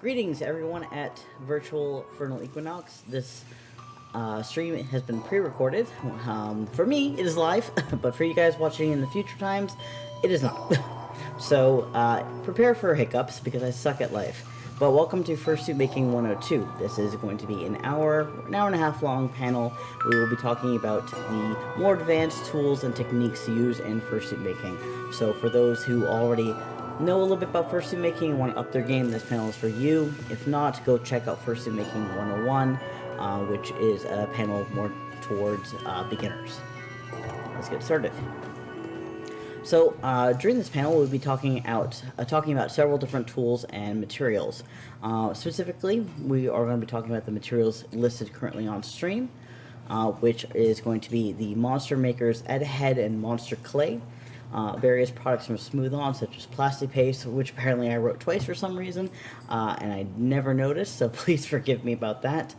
Greetings everyone at virtual Furnal Equinox. This stream has been pre-recorded. For me, it is live, but for you guys watching in the future times, it is not. So prepare for hiccups because I suck at life. But welcome to Fursuit Making 102. This is going to be an hour and a half long panel. We will be talking about the more advanced tools and techniques to use in fursuit making. So for those who already know a little bit about fursuit making and want to up their game, this panel is for you. If not, go check out Fursuit Making 101, which is a panel more towards beginners. Let's get started. So during this panel, we'll be talking about several different tools and materials. Specifically, we are going to be talking about the materials listed currently on stream, which is going to be the Monster Maker's Ed Head and Monster Clay, various products from Smooth On, such as Plastic Paste, which apparently I wrote twice for some reason, and I never noticed, so please forgive me about that.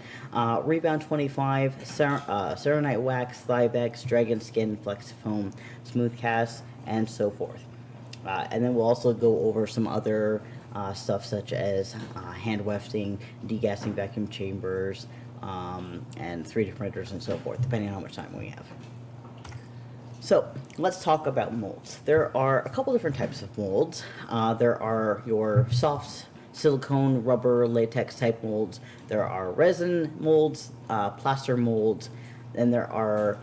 Rebound 25, Serenite Wax, Thybex, Dragon Skin, Flex Foam, Smooth Cast, and so forth. And then we'll also go over some other stuff such as hand wefting, degassing vacuum chambers, and 3D printers and so forth, depending on how much time we have. So let's talk about molds. There are a couple different types of molds. There are your soft silicone, rubber, latex type molds. There are resin molds, plaster molds, and there are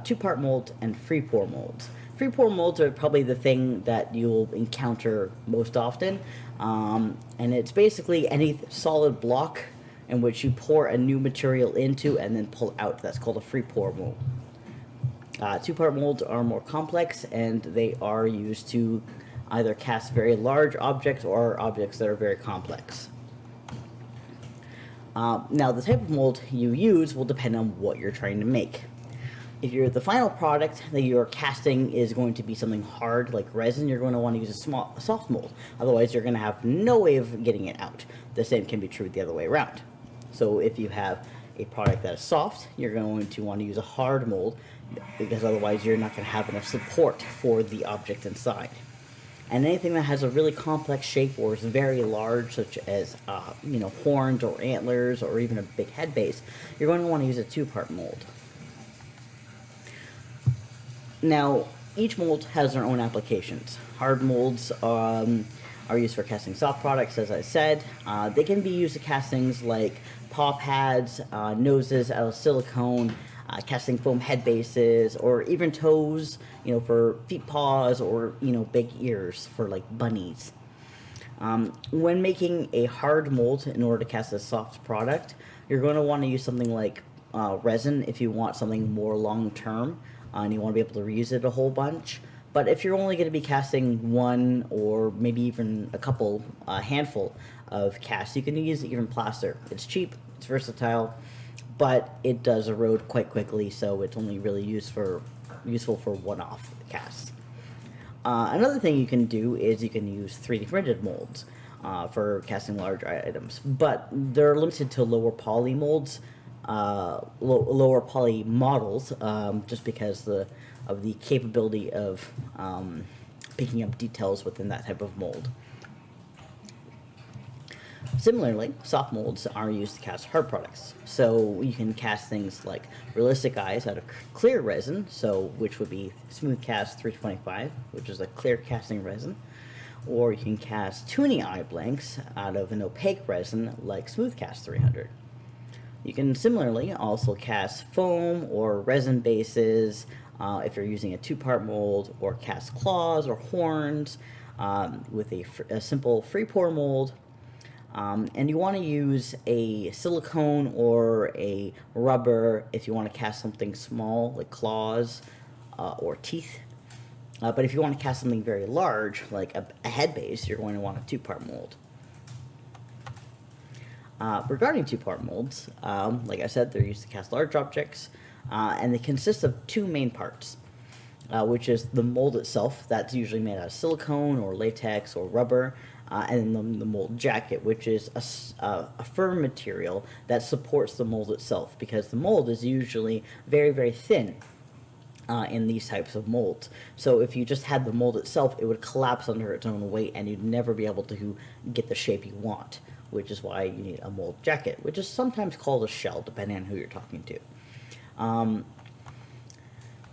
two-part molds and free pour molds. Free pour molds are probably the thing that you'll encounter most often, and it's basically any solid block in which you pour a new material into and then pull out. That's called a free pour mold. Two-part molds are more complex, and they are used to either cast very large objects or objects that are very complex. Now, the type of mold you use will depend on what you're trying to make. If the final product that you're casting is going to be something hard like resin, you're going to want to use a soft mold. Otherwise, you're going to have no way of getting it out. The same can be true the other way around. So if you have a product that is soft, you're going to want to use a hard mold, because otherwise you're not going to have enough support for the object inside. And anything that has a really complex shape or is very large, such as horns or antlers or even a big head base, you're going to want to use a two-part mold. Now, each mold has their own applications. Hard molds are used for casting soft products, as I said. They can be used to cast things like paw pads, noses out of silicone, casting foam head bases, or even toes, for feet paws, or, big ears for, like, bunnies. When making a hard mold in order to cast a soft product, you're going to want to use something like resin if you want something more long-term, and you want to be able to reuse it a whole bunch. But if you're only going to be casting one or maybe even a handful of casts, you can use even plaster. It's cheap, it's versatile, but it does erode quite quickly, so it's only really useful for one-off casts. Another thing you can do is you can use 3D printed molds for casting large items, but they're limited to lower poly molds, lower poly models, just because of the capability of picking up details within that type of mold. Similarly, soft molds are used to cast hard products. So you can cast things like realistic eyes out of clear resin, which would be Smooth Cast 325, which is a clear casting resin. Or you can cast toony eye blanks out of an opaque resin like Smooth Cast 300. You can similarly also cast foam or resin bases if you're using a two-part mold, or cast claws or horns with a simple free pour mold. And you want to use a silicone or a rubber if you want to cast something small like claws or teeth. But if you want to cast something very large like a head base, you're going to want a two-part mold. Regarding two-part molds, like I said, they're used to cast large objects, and they consist of two main parts, which is the mold itself. That's usually made out of silicone or latex or rubber, and then the mold jacket, which is a firm material that supports the mold itself, because the mold is usually very, very thin in these types of molds. So if you just had the mold itself, it would collapse under its own weight, and you'd never be able to get the shape you want. which is why you need a mold jacket, which is sometimes called a shell, depending on who you're talking to.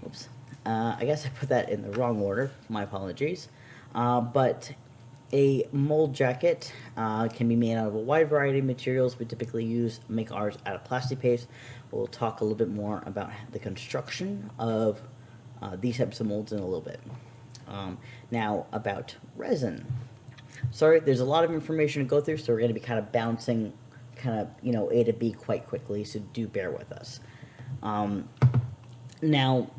Oops. I guess I put that in the wrong order. My apologies. But a mold jacket can be made out of a wide variety of materials. We typically make ours out of plastic paste. We'll talk a little bit more about the construction of these types of molds in a little bit. Now, about resin. Sorry, there's a lot of information to go through, so we're going to be kind of bouncing A to B quite quickly, so do bear with us. Now,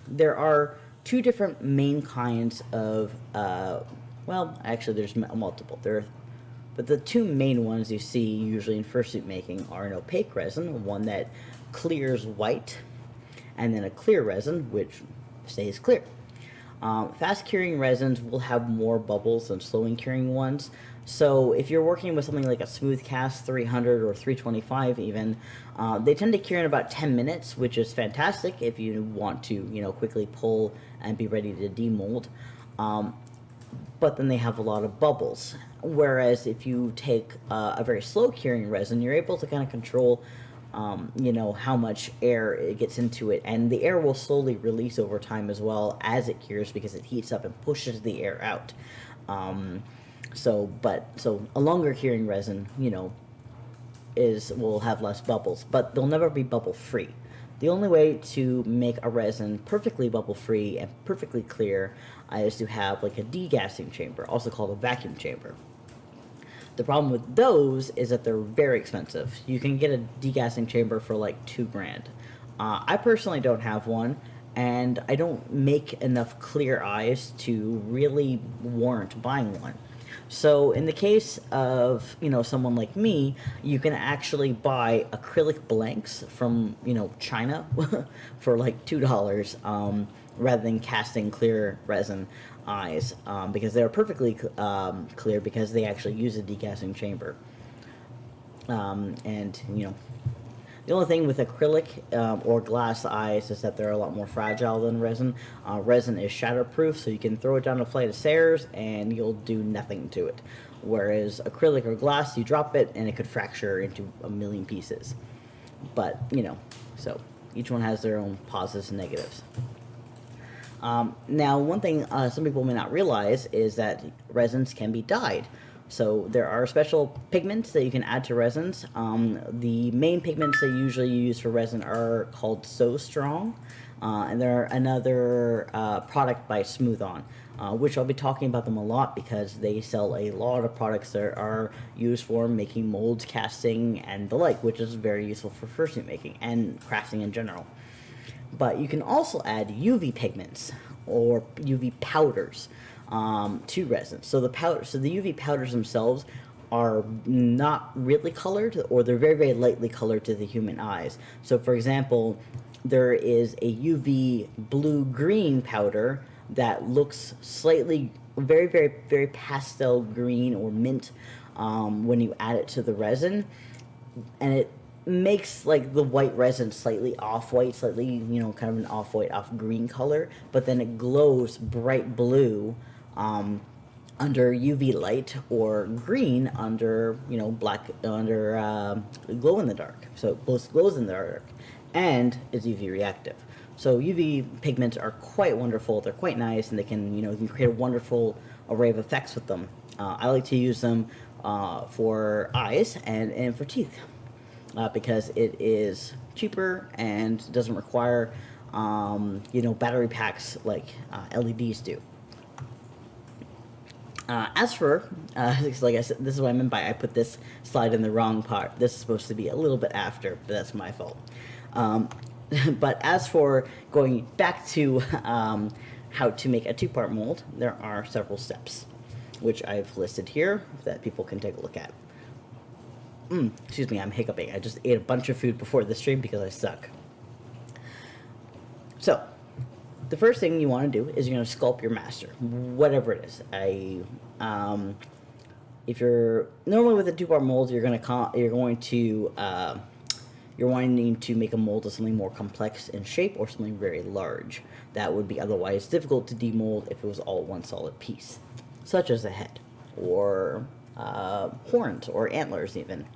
there are two different main kinds of, well, actually there's multiple. But the two main ones you see usually in fursuit making are an opaque resin, one that clears white, and then a clear resin, which stays clear. Fast curing resins will have more bubbles than slowing curing ones. So if you're working with something like a smooth cast 300 or 325 even, they tend to cure in about 10 minutes, which is fantastic if you want to, quickly pull and be ready to demold. But then they have a lot of bubbles. Whereas if you take a very slow curing resin, you're able to kind of control how much air it gets into it, and the air will slowly release over time as well as it cures because it heats up and pushes the air out. So a longer curing resin, will have less bubbles, but they'll never be bubble free. The only way to make a resin perfectly bubble free and perfectly clear is to have like a degassing chamber, also called a vacuum chamber. The problem with those is that they're very expensive. You can get a degassing chamber for like $2,000. I personally don't have one, and I don't make enough clear eyes to really warrant buying one. So in the case of, someone like me, you can actually buy acrylic blanks from, China for like $2, rather than casting clear resin eyes, because they're perfectly clear because they actually use a degassing chamber. The only thing with acrylic or glass eyes is that they're a lot more fragile than resin. Resin is shatterproof, so you can throw it down a flight of stairs and you'll do nothing to it. Whereas acrylic or glass, you drop it and it could fracture into a million pieces. But, so each one has their own positives and negatives. Now, one thing some people may not realize is that resins can be dyed. So there are special pigments that you can add to resins. The main pigments they usually use for resin are called So Strong, and they're another product by Smooth On, which I'll be talking about them a lot because they sell a lot of products that are used for making molds, casting, and the like, which is very useful for fursuit making and crafting in general. But you can also add UV pigments or UV powders to resin. So the UV powders themselves are not really colored, or they're very, very lightly colored to the human eyes. So for example, there is a UV blue-green powder that looks slightly very, very, very pastel green or mint when you add it to the resin, and it makes like the white resin slightly off-white, slightly, kind of an off-white, off-green color, but then it glows bright blue under UV light, or green under, black, under glow in the dark. So it both glows in the dark and is UV reactive. So UV pigments are quite wonderful. They're quite nice, and they can, you can create a wonderful array of effects with them. I like to use them for eyes and for teeth because it is cheaper and doesn't require, battery packs like LEDs do. As for, like I said, this is what I meant by I put this slide in the wrong part. This is supposed to be a little bit after, but that's my fault. But as for going back to how to make a two-part mold, there are several steps, which I've listed here that people can take a look at. Excuse me, I'm hiccuping. I just ate a bunch of food before the stream because I suck. So, the first thing you want to do is you're going to sculpt your master, whatever it is. If you're normally with a two-part mold, you're wanting to make a mold of something more complex in shape or something very large that would be otherwise difficult to demold if it was all one solid piece, such as a head or horns or antlers even.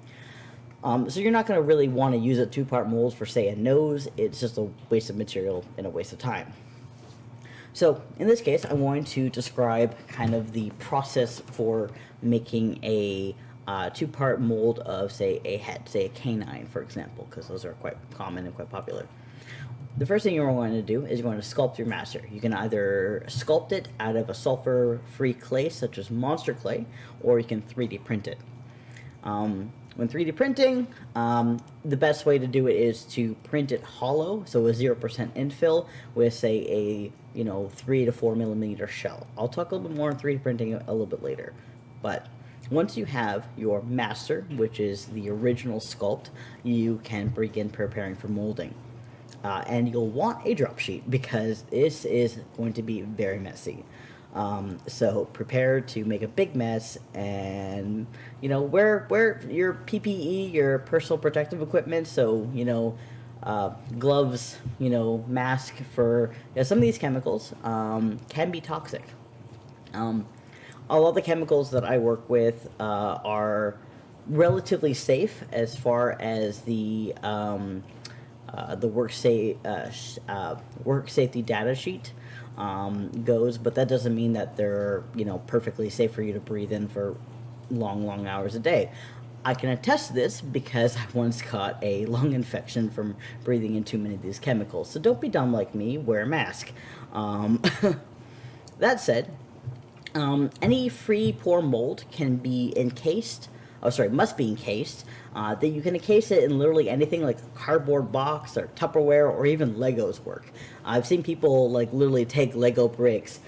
So you're not going to really want to use a two-part mold for, say, a nose. It's just a waste of material and a waste of time. So in this case, I'm going to describe kind of the process for making a two-part mold of, say, a head, say a canine, for example, because those are quite common and quite popular. The first thing you're going to do is you're going to sculpt your master. You can either sculpt it out of a sulfur-free clay, such as monster clay, or you can 3D print it. When 3D printing, the best way to do it is to print it hollow, so a 0% infill with, say, a 3 to 4 millimeter shell. I'll talk a little bit more on 3D printing a little bit later, but once you have your master, which is the original sculpt, you can begin preparing for molding. And you'll want a drop sheet because this is going to be very messy. So prepare to make a big mess, and wear your PPE, your personal protective equipment. So gloves, mask for some of these chemicals can be toxic. A lot of the chemicals that I work with are relatively safe as far as the work safety data sheet goes, but that doesn't mean that they're perfectly safe for you to breathe in for long hours a day. I can attest to this because I once caught a lung infection from breathing in too many of these chemicals. So don't be dumb like me, wear a mask. That said, any free pour mold can be encased. Must be encased. That you can encase it in literally anything, like a cardboard box or Tupperware or even Legos work. I've seen people literally take Lego bricks,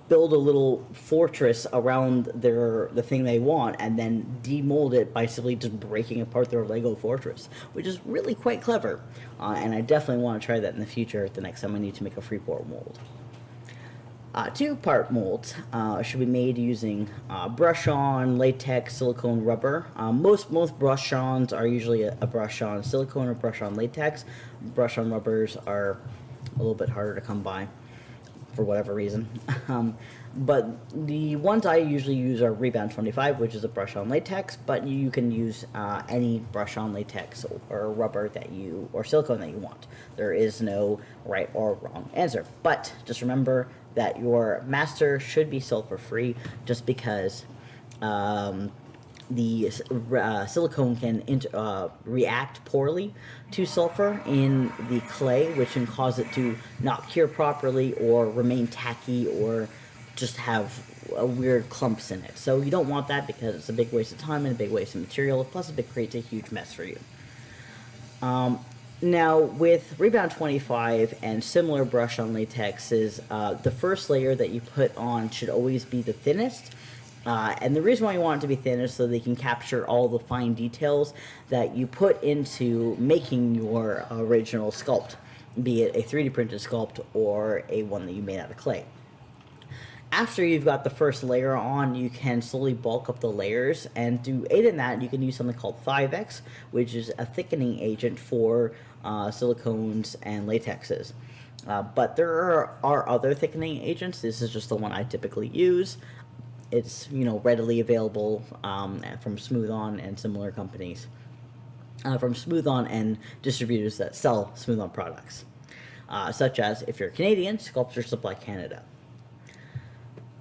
build a little fortress around the thing they want, and then demold it by simply just breaking apart their Lego fortress, which is really quite clever. And I definitely want to try that in the future the next time I need to make a free pour mold. Two-part molds should be made using brush-on, latex, silicone, rubber. Most brush-ons are usually a brush-on silicone or brush-on latex. Brush-on rubbers are a little bit harder to come by for whatever reason. But the ones I usually use are Rebound 25, which is a brush-on latex, but you can use any brush-on latex or rubber or silicone that you want. There is no right or wrong answer. But just remember that your master should be sulfur-free, just because the silicone can react poorly to sulfur in the clay, which can cause it to not cure properly or remain tacky or just have weird clumps in it. So you don't want that because it's a big waste of time and a big waste of material, plus it creates a huge mess for you. Now, with Rebound 25 and similar brush-on latexes, the first layer that you put on should always be the thinnest. And the reason why you want it to be thin is so they can capture all the fine details that you put into making your original sculpt, be it a 3D printed sculpt or a one that you made out of clay. After you've got the first layer on, you can slowly bulk up the layers, and to aid in that, you can use something called 5X, which is a thickening agent for silicones and latexes. But there are other thickening agents. This is just the one I typically use. It's readily available from Smooth On and similar companies, from Smooth On and distributors that sell Smooth On products, such as, if you're Canadian, Sculpture Supply Canada.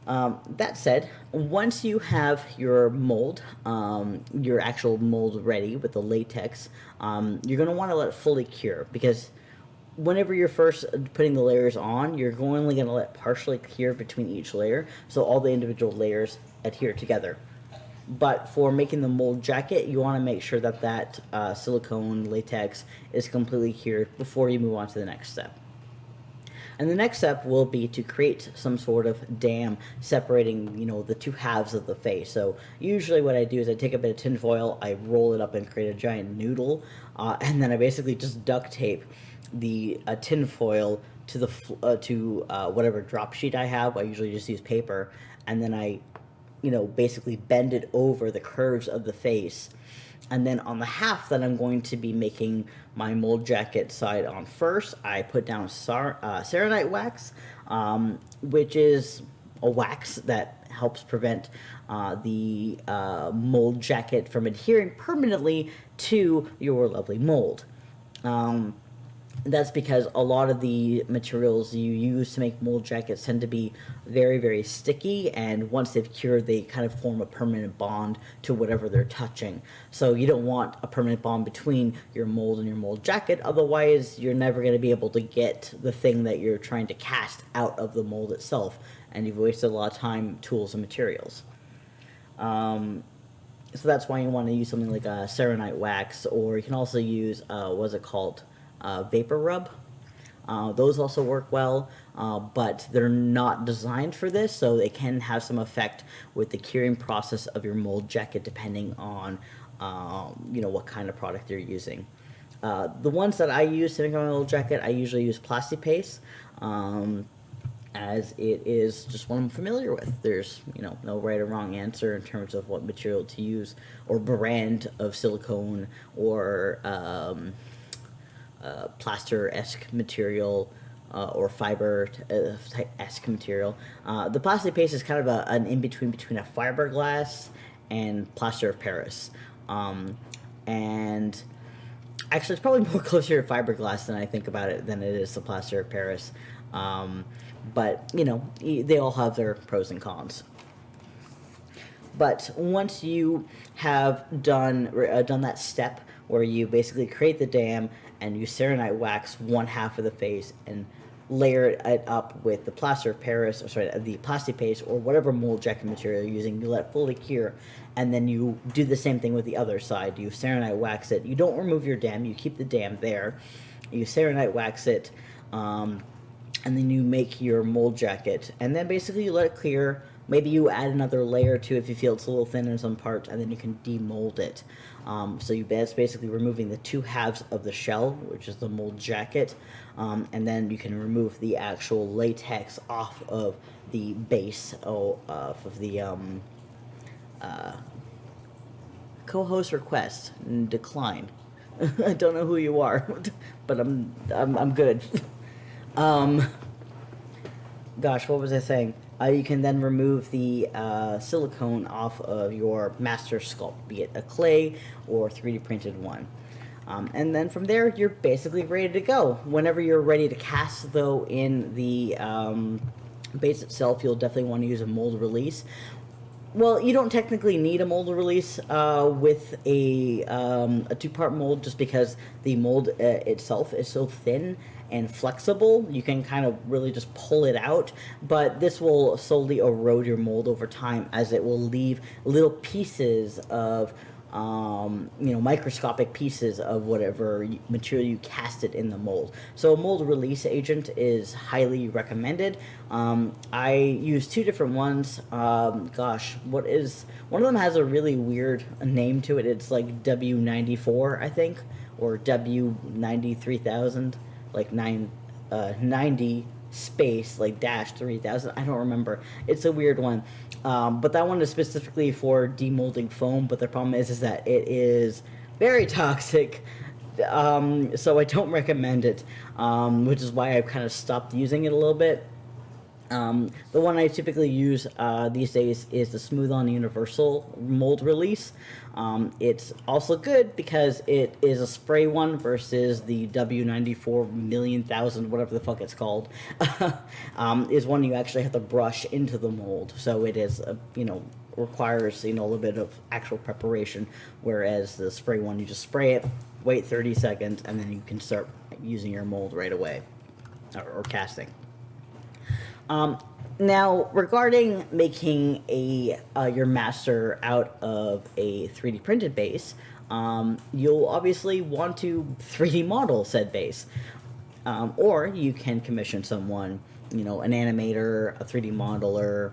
That said, once you have your mold, your actual mold ready with the latex, you're going to want to let it fully cure, because whenever you're first putting the layers on, you're only going to let partially cure between each layer, so all the individual layers adhere together. But for making the mold jacket, you want to make sure that silicone latex is completely cured before you move on to the next step. And the next step will be to create some sort of dam separating, the two halves of the face. So usually what I do is I take a bit of tin foil, I roll it up and create a giant noodle, and then I basically just duct tape the tin foil to the whatever drop sheet I have. I usually just use paper, and then I, basically bend it over the curves of the face. And then on the half that I'm going to be making my mold jacket side on first, I put down ceramite wax, which is a wax that helps prevent the mold jacket from adhering permanently to your lovely mold. That's because a lot of the materials you use to make mold jackets tend to be very, very sticky, and once they've cured, they kind of form a permanent bond to whatever they're touching. So you don't want a permanent bond between your mold and your mold jacket, otherwise you're never going to be able to get the thing that you're trying to cast out of the mold itself, and you've wasted a lot of time, tools, and materials. So that's why you want to use something like a ceranite wax, or you can also use, what's it called? Vapor rub. Those also work well, but they're not designed for this, so they can have some effect with the curing process of your mold jacket depending on what kind of product you're using. The ones that I use to make my mold jacket, I usually use Plasti-Paste, as it is just one I'm familiar with. There's no right or wrong answer in terms of what material to use or brand of silicone or plaster-esque material or fiber-esque material. The Plasti-Paste is kind of an in-between between a fiberglass and plaster of Paris. And actually, it's probably more closer to fiberglass than I think about it than it is to plaster of Paris. But, they all have their pros and cons. But once you have done that step where you basically create the dam and you ceranite wax one half of the face and layer it up with the plaster of Paris, the Plasti-Paste, or whatever mold jacket material you're using, you let it fully cure, and then you do the same thing with the other side. You ceranite wax it. You don't remove your dam, you keep the dam there. You ceranite wax it, and then you make your mold jacket, and then basically you let it clear. Maybe you add another layer to it if you feel it's a little thin in some parts, and then you can demold it. So that's basically removing the two halves of the shell, which is the mold jacket, and then you can remove the actual latex off of the base of the co-host request and decline. I don't know who you are, but I'm good. Gosh, what was I saying? You can then remove the silicone off of your master sculpt, be it a clay or 3D printed one. And then from there, you're basically ready to go. Whenever you're ready to cast, though, in the base itself, you'll definitely want to use a mold release. Well, you don't technically need a mold release with a two-part mold, just because the mold itself is so thin and flexible. You can kind of really just pull it out, but this will slowly erode your mold over time, as it will leave little pieces of microscopic pieces of whatever material you casted in the mold. So a mold release agent is highly recommended. I use two different ones. Gosh, one of them has a really weird name to it. It's like W94, I think, or W93000, like 90 space, like dash 3000. I don't remember. It's a weird one. But that one is specifically for demolding foam, but the problem is that it is very toxic, so I don't recommend it, which is why I've kind of stopped using it a little bit. The one I typically use these days is the Smooth On Universal Mold Release. It's also good because it is a spray one versus the W94 million thousand, whatever the fuck it's called, is one you actually have to brush into the mold. So it is, requires, a little bit of actual preparation, whereas the spray one, you just spray it, wait 30 seconds, and then you can start using your mold right away, or casting. Now, regarding making your master out of a 3D printed base, you'll obviously want to 3D model said base. Or you can commission someone, an animator, a 3D modeler,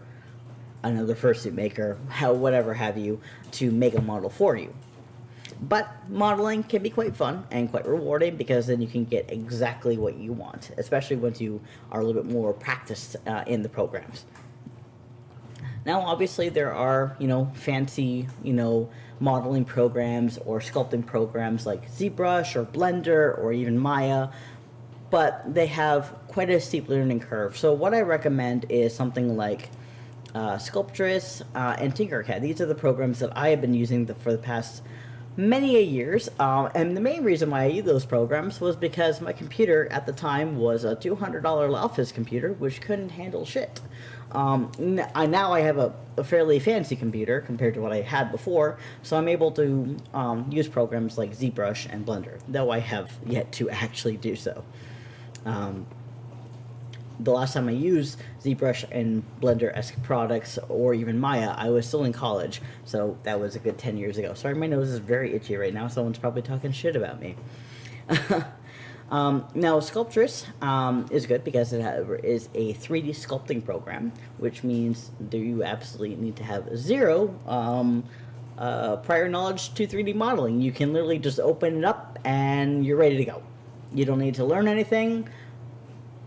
another fursuit maker, whatever have you, to make a model for you. But modeling can be quite fun and quite rewarding, because then you can get exactly what you want, especially once you are a little bit more practiced in the programs. Now, obviously, there are, fancy, modeling programs or sculpting programs like ZBrush or Blender or even Maya, but they have quite a steep learning curve. So what I recommend is something like Sculptress, and Tinkercad. These are the programs that I have been using for the past many a years. And the main reason why I use those programs was because my computer at the time was a $200 office computer, which couldn't handle shit. Now I have a fairly fancy computer compared to what I had before, so I'm able to use programs like ZBrush and Blender, though I have yet to actually do so. The last time I used ZBrush and Blender-esque products, or even Maya, I was still in college, so that was a good 10 years ago. Sorry, my nose is very itchy right now. Someone's probably talking shit about me. Now, Sculptress is good because it is a 3D sculpting program, which means you absolutely need to have zero prior knowledge to 3D modeling. You can literally just open it up and you're ready to go. You don't need to learn anything.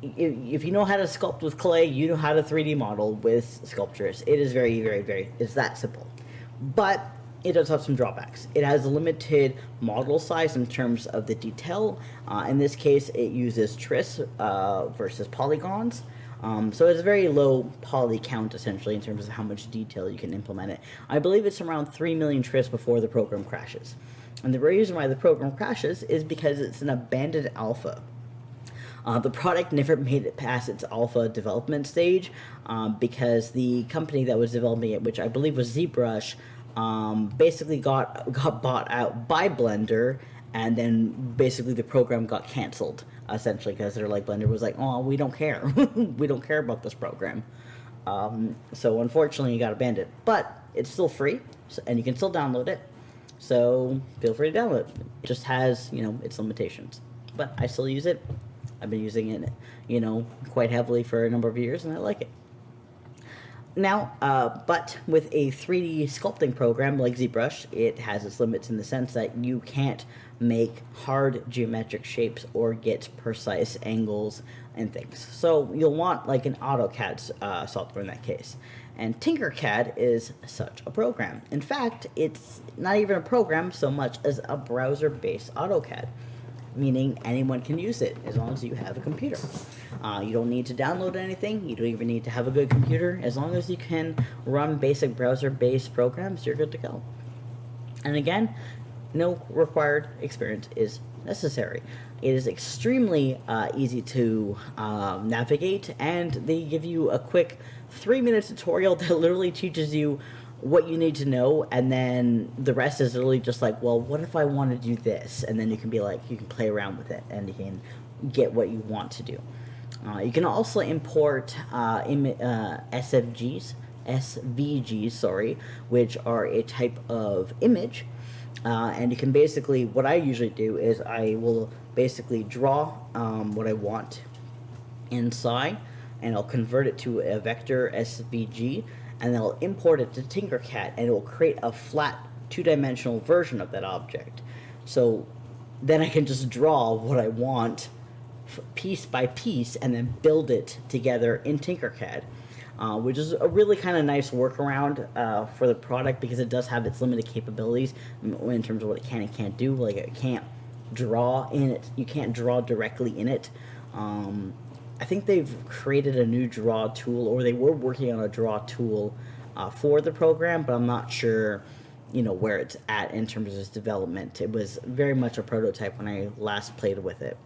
If you know how to sculpt with clay, you know how to 3D model with Sculptress. It is it's that simple. But it does have some drawbacks. It has a limited model size in terms of the detail. In this case, it uses tris versus polygons. So it's a very low poly count, essentially, in terms of how much detail you can implement it. I believe it's around 3 million tris before the program crashes. And the reason why the program crashes is because it's an abandoned alpha. The product never made it past its alpha development stage because the company that was developing it, which I believe was ZBrush, basically got bought out by Blender, and then basically the program got canceled, essentially, because they're like, Blender was like, oh, we don't care. We don't care about this program. So unfortunately it got abandoned. But it's still free, and you can still download it. So feel free to download it. It just has, its limitations. But I still use it. I've been using it, quite heavily for a number of years, and I like it. Now, but with a 3D sculpting program like ZBrush, it has its limits in the sense that you can't make hard geometric shapes or get precise angles and things. So you'll want like an AutoCAD software in that case. And Tinkercad is such a program. In fact, it's not even a program so much as a browser-based AutoCAD, meaning anyone can use it as long as you have a computer. You don't need to download anything. You don't even need to have a good computer. As long as you can run basic browser-based programs, you're good to go. And again, no required experience is necessary. It is extremely easy to navigate, and they give you a quick 3-minute tutorial that literally teaches you what you need to know, and then the rest is literally just like, well, what if I want to do this? And then you can be like, you can play around with it, and you can get what you want to do. You can also import SVGs, which are a type of image. And you can basically, what I usually do is I will basically draw what I want inside, and I'll convert it to a vector SVG, and then I'll import it to Tinkercad, and it will create a flat 2-dimensional version of that object. So then I can just draw what I want piece by piece and then build it together in Tinkercad, which is a really kind of nice workaround for the product, because it does have its limited capabilities in terms of what it can and can't do. Like, it can't draw in it. You can't draw directly in it. I think they've created a new draw tool, or they were working on a draw tool for the program, but I'm not sure, where it's at in terms of its development. It was very much a prototype when I last played with it.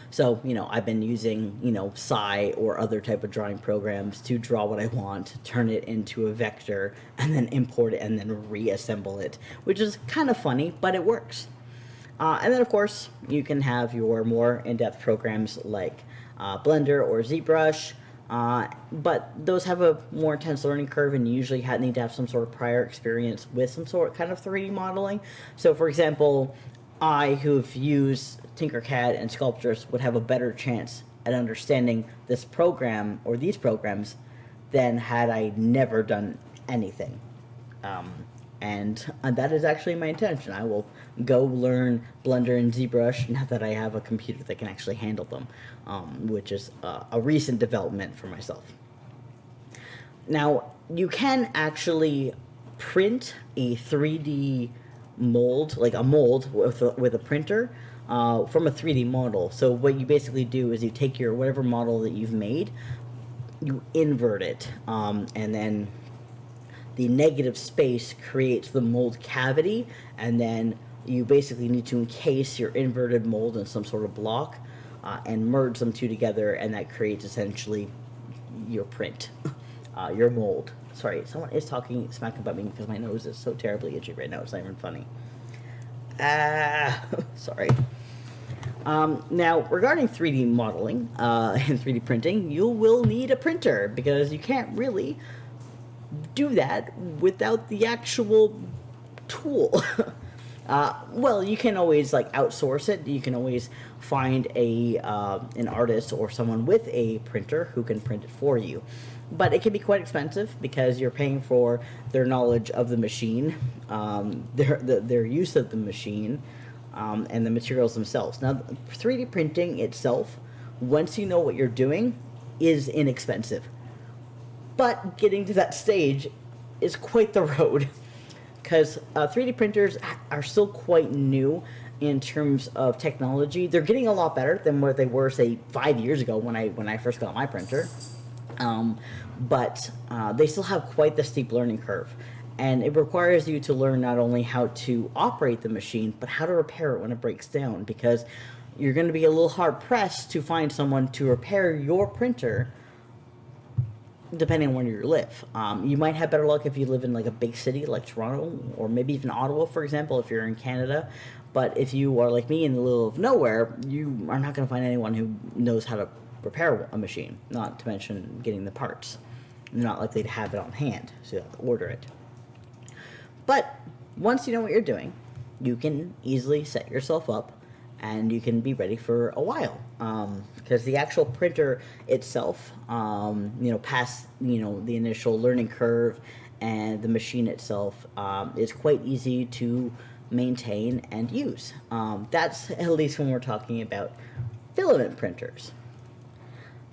So, I've been using, Psy or other type of drawing programs to draw what I want, turn it into a vector, and then import it and then reassemble it, which is kind of funny, but it works. And then, of course, you can have your more in-depth programs like Blender or ZBrush, but those have a more intense learning curve, and you usually need to have some sort of prior experience with some sort kind of 3D modeling. So, for example, I, who've used Tinkercad and Sculptress, would have a better chance at understanding this program or these programs than had I never done anything. And that is actually my intention. I will go learn Blender and ZBrush now that I have a computer that can actually handle them, which is a recent development for myself. Now, you can actually print a 3D mold, like a mold with a printer, from a 3D model. So what you basically do is you take your whatever model that you've made, you invert it, and then the negative space creates the mold cavity, and then you basically need to encase your inverted mold in some sort of block, and merge them two together, and that creates essentially your print, your mold. Sorry, someone is talking smack about me because my nose is so terribly itchy right now. It's not even funny. Sorry. Now, regarding 3D modeling and 3D printing, you will need a printer because you can't really do that without the actual tool. Well, you can always like outsource it. You can always find an artist or someone with a printer who can print it for you. But it can be quite expensive because you're paying for their knowledge of the machine, their use of the machine, and the materials themselves. Now, 3D printing itself, once you know what you're doing, is inexpensive. But getting to that stage is quite the road, because 3D printers are still quite new in terms of technology. They're getting a lot better than what they were, say, 5 years ago when I first got my printer. But they still have quite the steep learning curve. And it requires you to learn not only how to operate the machine, but how to repair it when it breaks down, because you're going to be a little hard-pressed to find someone to repair your printer depending on where you live. You might have better luck if you live in like a big city like Toronto, or maybe even Ottawa, for example, if you're in Canada. But if you are like me in the middle of nowhere, you are not going to find anyone who knows how to repair a machine, not to mention getting the parts. You're not likely to have it on hand, so you have to order it. But once you know what you're doing, you can easily set yourself up and you can be ready for a while. Because the actual printer itself, past, the initial learning curve, and the machine itself is quite easy to maintain and use. That's at least when we're talking about filament printers.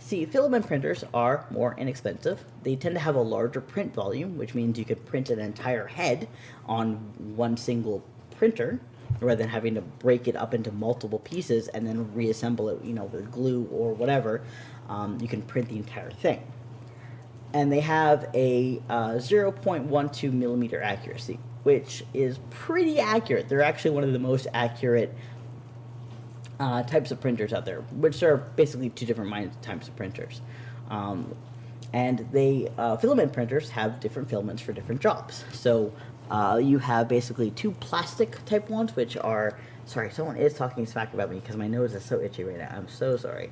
See, filament printers are more inexpensive. They tend to have a larger print volume, which means you could print an entire head on one single printer, rather than having to break it up into multiple pieces and then reassemble it, with glue or whatever. You can print the entire thing. And they have a 0.12 millimeter accuracy, which is pretty accurate. They're actually one of the most accurate types of printers out there, which are basically two different types of printers. And filament printers have different filaments for different jobs. So you have basically two plastic type ones, which are, sorry, someone is talking smack about me because my nose is so itchy right now. I'm so sorry.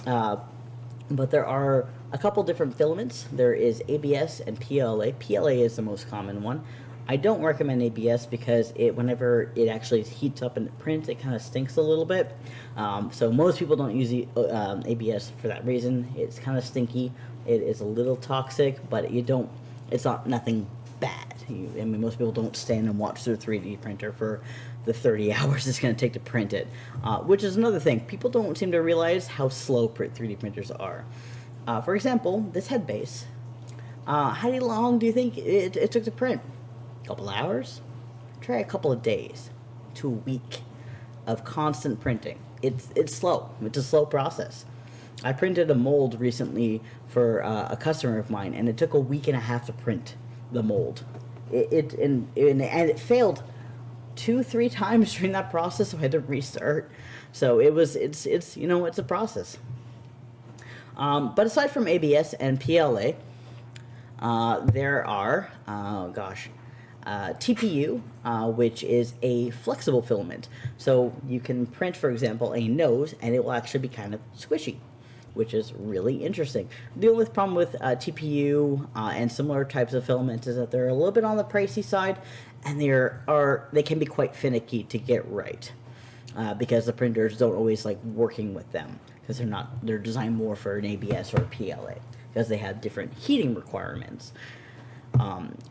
But there are a couple different filaments. There is ABS and PLA. PLA is the most common one. I don't recommend ABS because whenever it actually heats up and it prints, it kind of stinks a little bit. So most people don't use ABS for that reason. It's kind of stinky. It is a little toxic, but it's nothing bad. Most people don't stand and watch their 3D printer for the 30 hours it's going to take to print it, which is another thing. People don't seem to realize how slow 3D printers are. For example, this head base. How long do you think it took to print? Couple hours? Try a couple of days to a week of constant printing. It's slow. It's a slow process. I printed a mold recently for a customer of mine, and it took a week and a half to print the mold. And it failed 2-3 times during that process, so I had to restart. So it's a process. But aside from ABS and PLA, there are TPU, which is a flexible filament. So you can print, for example, a nose, and it will actually be kind of squishy, which is really interesting. The only problem with TPU and similar types of filaments is that they're a little bit on the pricey side, and they can be quite finicky to get right, because the printers don't always like working with them, because they're designed more for an ABS or a PLA, because they have different heating requirements.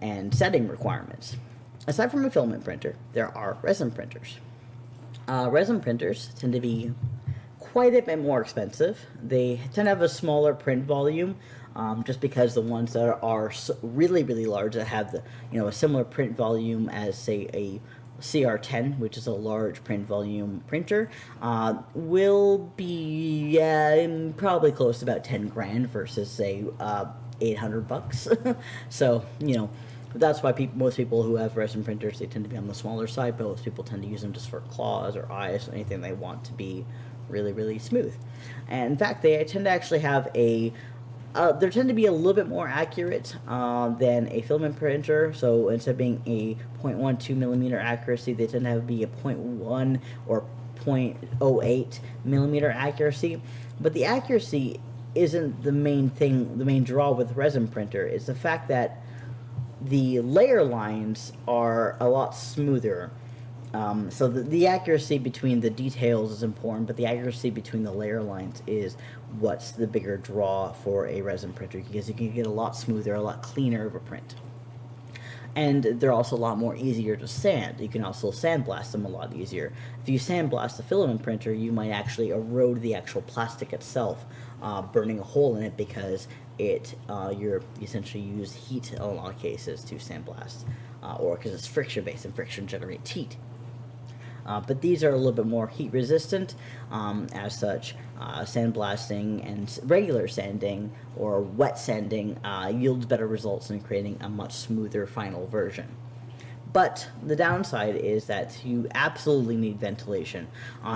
And setting requirements. Aside from a filament printer, there are resin printers. Resin printers tend to be quite a bit more expensive. They tend to have a smaller print volume, just because the ones that are really, really large, that have a similar print volume as, say, a CR10, which is a large print volume printer, will be probably close to about 10 grand versus say $800. So that's why most people who have resin printers, they tend to be on the smaller side, but most people tend to use them just for claws or eyes, anything they want to be really, really smooth. And in fact, they tend to actually have they tend to be a little bit more accurate than a filament printer. So instead of being a 0.12 millimeter accuracy, they tend to be a 0.1 or 0.08 millimeter accuracy. But the accuracy isn't the main thing. The main draw with resin printer is the fact that the layer lines are a lot smoother. So the accuracy between the details is important, but the accuracy between the layer lines is what's the bigger draw for a resin printer, because you can get a lot smoother, a lot cleaner of a print. And they're also a lot more easier to sand. You can also sandblast them a lot easier. If you sandblast a filament printer, you might actually erode the actual plastic itself, burning a hole in it, because you essentially use heat in a lot of cases to sandblast, or because it's friction based and friction generates heat. But these are a little bit more heat resistant. As such, sandblasting and regular sanding or wet sanding yields better results in creating a much smoother final version. But the downside is that you absolutely need ventilation.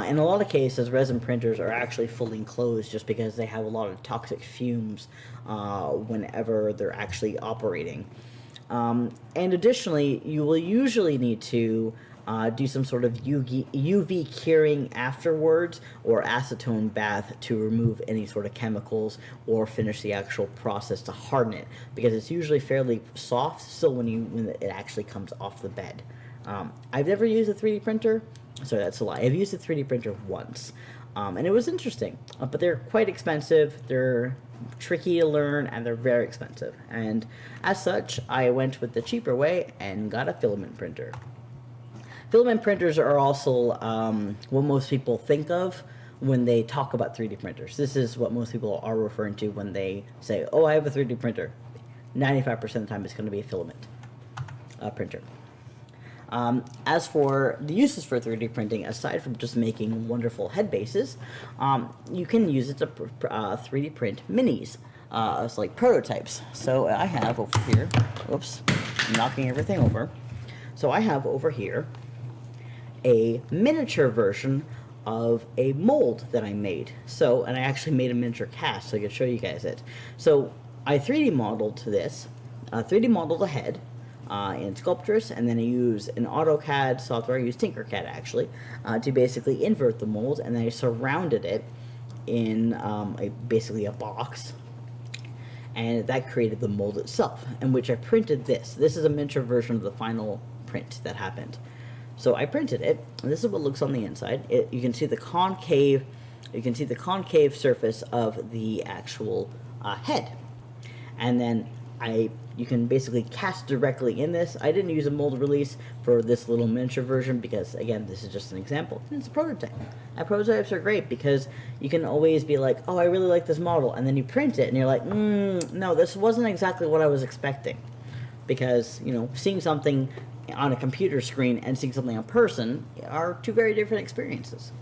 In a lot of cases, resin printers are actually fully enclosed just because they have a lot of toxic fumes whenever they're actually operating. And additionally, you will usually need to do some sort of UV curing afterwards, or acetone bath, to remove any sort of chemicals or finish the actual process to harden it, because it's usually fairly soft still when it actually comes off the bed. I've never used a 3D printer. Sorry, that's a lie. I've used a 3D printer once, and it was interesting, but they're quite expensive. They're tricky to learn, and they're very expensive. And as such, I went with the cheaper way and got a filament printer. Filament printers are also what most people think of when they talk about 3D printers. This is what most people are referring to when they say, oh, I have a 3D printer. 95% of the time it's going to be a filament printer. As for the uses for 3D printing, aside from just making wonderful head bases, you can use it to 3D print minis. It's like prototypes. So I have over here, oops, I'm knocking everything over. So I have over here a miniature version of a mold that I made. So, and I actually made a miniature cast, so I can show you guys it. So I 3D modeled this, 3D modeled a head in Sculptress, and then I use an AutoCAD software. I use Tinkercad actually to basically invert the mold, and then I surrounded it in basically a box, and that created the mold itself, in which I printed this. This is a miniature version of the final print that happened. So I printed it, and this is what looks on the inside. You can see the concave surface of the actual head, and then you can basically cast directly in this. I didn't use a mold release for this little miniature version because, again, this is just an example. It's a prototype. And prototypes are great because you can always be like, oh, I really like this model, and then you print it, and you're like, no, this wasn't exactly what I was expecting. Because, seeing something on a computer screen and seeing something in person are two very different experiences.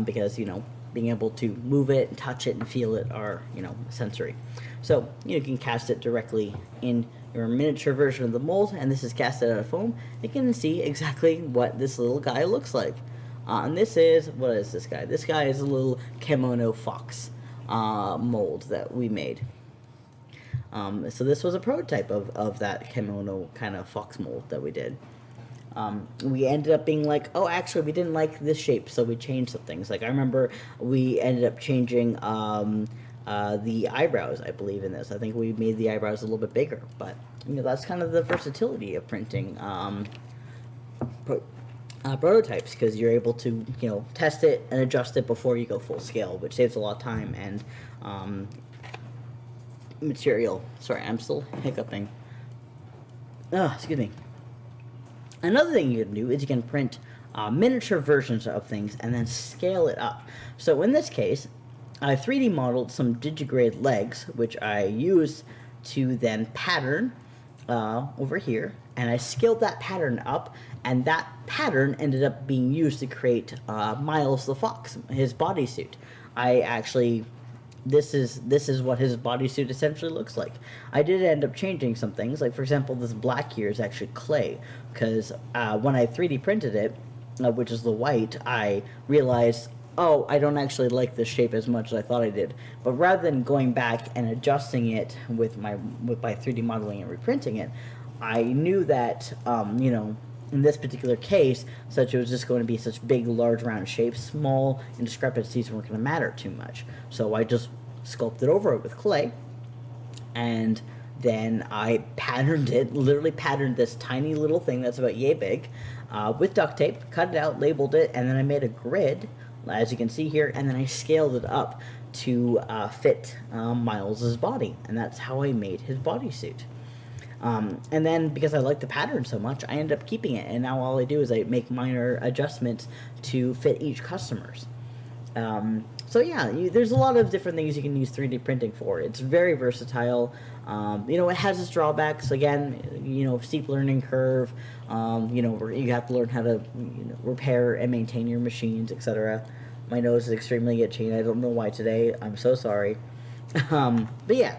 Because, being able to move it and touch it and feel it are, sensory. So, you can cast it directly in your miniature version of the mold, and this is casted out of foam. You can see exactly what this little guy looks like. And this is, what is this guy? This guy is a little kimono fox mold that we made. So this was a prototype of that kimono kind of fox mold that we did. We ended up being like, oh, actually, we didn't like this shape, so we changed some things. Like, I remember we ended up changing the eyebrows, I believe, in this. I think we made the eyebrows a little bit bigger, but, that's kind of the versatility of printing prototypes, because you're able to, test it and adjust it before you go full scale, which saves a lot of time and material. Sorry, I'm still hiccuping. Excuse me. Another thing you can do is you can print miniature versions of things and then scale it up. So in this case, I 3D modeled some digigrade legs, which I used to then pattern over here, and I scaled that pattern up, and that pattern ended up being used to create Miles the Fox, his bodysuit. I actually, this is what his bodysuit essentially looks like. I did end up changing some things, like for example, this black here is actually clay, because when I 3D printed it, which is the white, I realized, oh, I don't actually like this shape as much as I thought I did. But rather than going back and adjusting it with my 3D modeling and reprinting it, I knew that, you know, in this particular case, such it was just going to be such big, large, round shapes, small indiscrepancies weren't going to matter too much. So I just sculpted over it with clay, and then I patterned it, literally patterned this tiny little thing that's about yay big, with duct tape, cut it out, labeled it, and then I made a grid, as you can see here, and then I scaled it up to fit Miles's body, and that's how I made his bodysuit. And then, because I like the pattern so much, I ended up keeping it, and now all I do is I make minor adjustments to fit each customer's. So yeah, there's a lot of different things you can use 3D printing for. It's very versatile. You know, it has its drawbacks. Again, you know, steep learning curve. You know, you have to learn how to, you know, repair and maintain your machines, etc. My nose is extremely itchy, and I don't know why today. I'm so sorry. But yeah.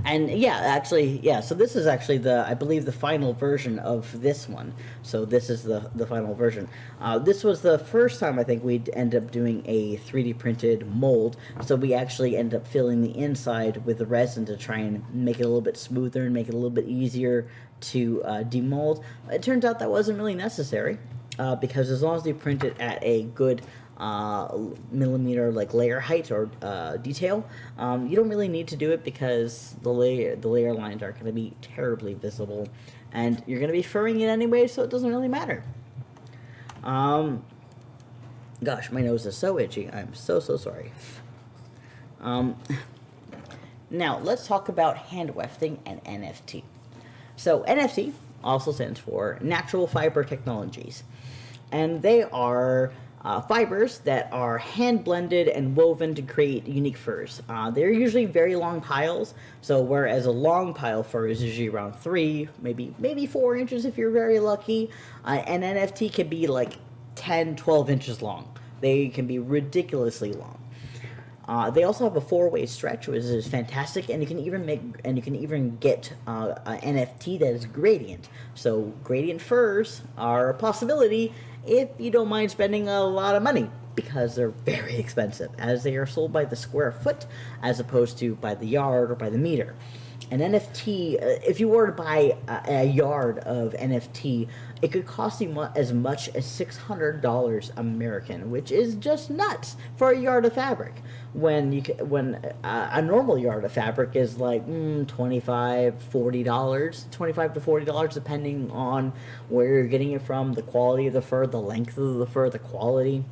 And yeah, actually, yeah, so this is actually I believe the final version of this one. So this is the final version. This was the first time I think we'd end up doing a 3D printed mold. So we actually ended up filling the inside with the resin to try and make it a little bit smoother and make it a little bit easier to demold. It turns out that wasn't really necessary, because as long as you print it at a good millimeter like layer height or detail, you don't really need to do it, because the layer lines aren't going to be terribly visible, and you're going to be furring it anyway, so it doesn't really matter. Gosh, my nose is so itchy. I'm so sorry. Now let's talk about hand wefting and NFT. So NFT also stands for Natural Fiber Technologies, and they are fibers that are hand blended and woven to create unique furs. They're usually very long piles, so whereas a long pile fur is usually around 3, maybe 4 inches if you're very lucky, an NFT can be like 10, 12 inches long. They can be ridiculously long. They also have a 4-way stretch, which is fantastic, and you can even get an NFT that is gradient. So gradient furs are a possibility if you don't mind spending a lot of money, because they're very expensive, as they are sold by the square foot as opposed to by the yard or by the meter. An NFT, if you were to buy a yard of NFT, it could cost you as much as $600 American, which is just nuts for a yard of fabric. When a normal yard of fabric is like $25, $40, $25 to $40, depending on where you're getting it from, the quality of the fur, the length of the fur, the quality.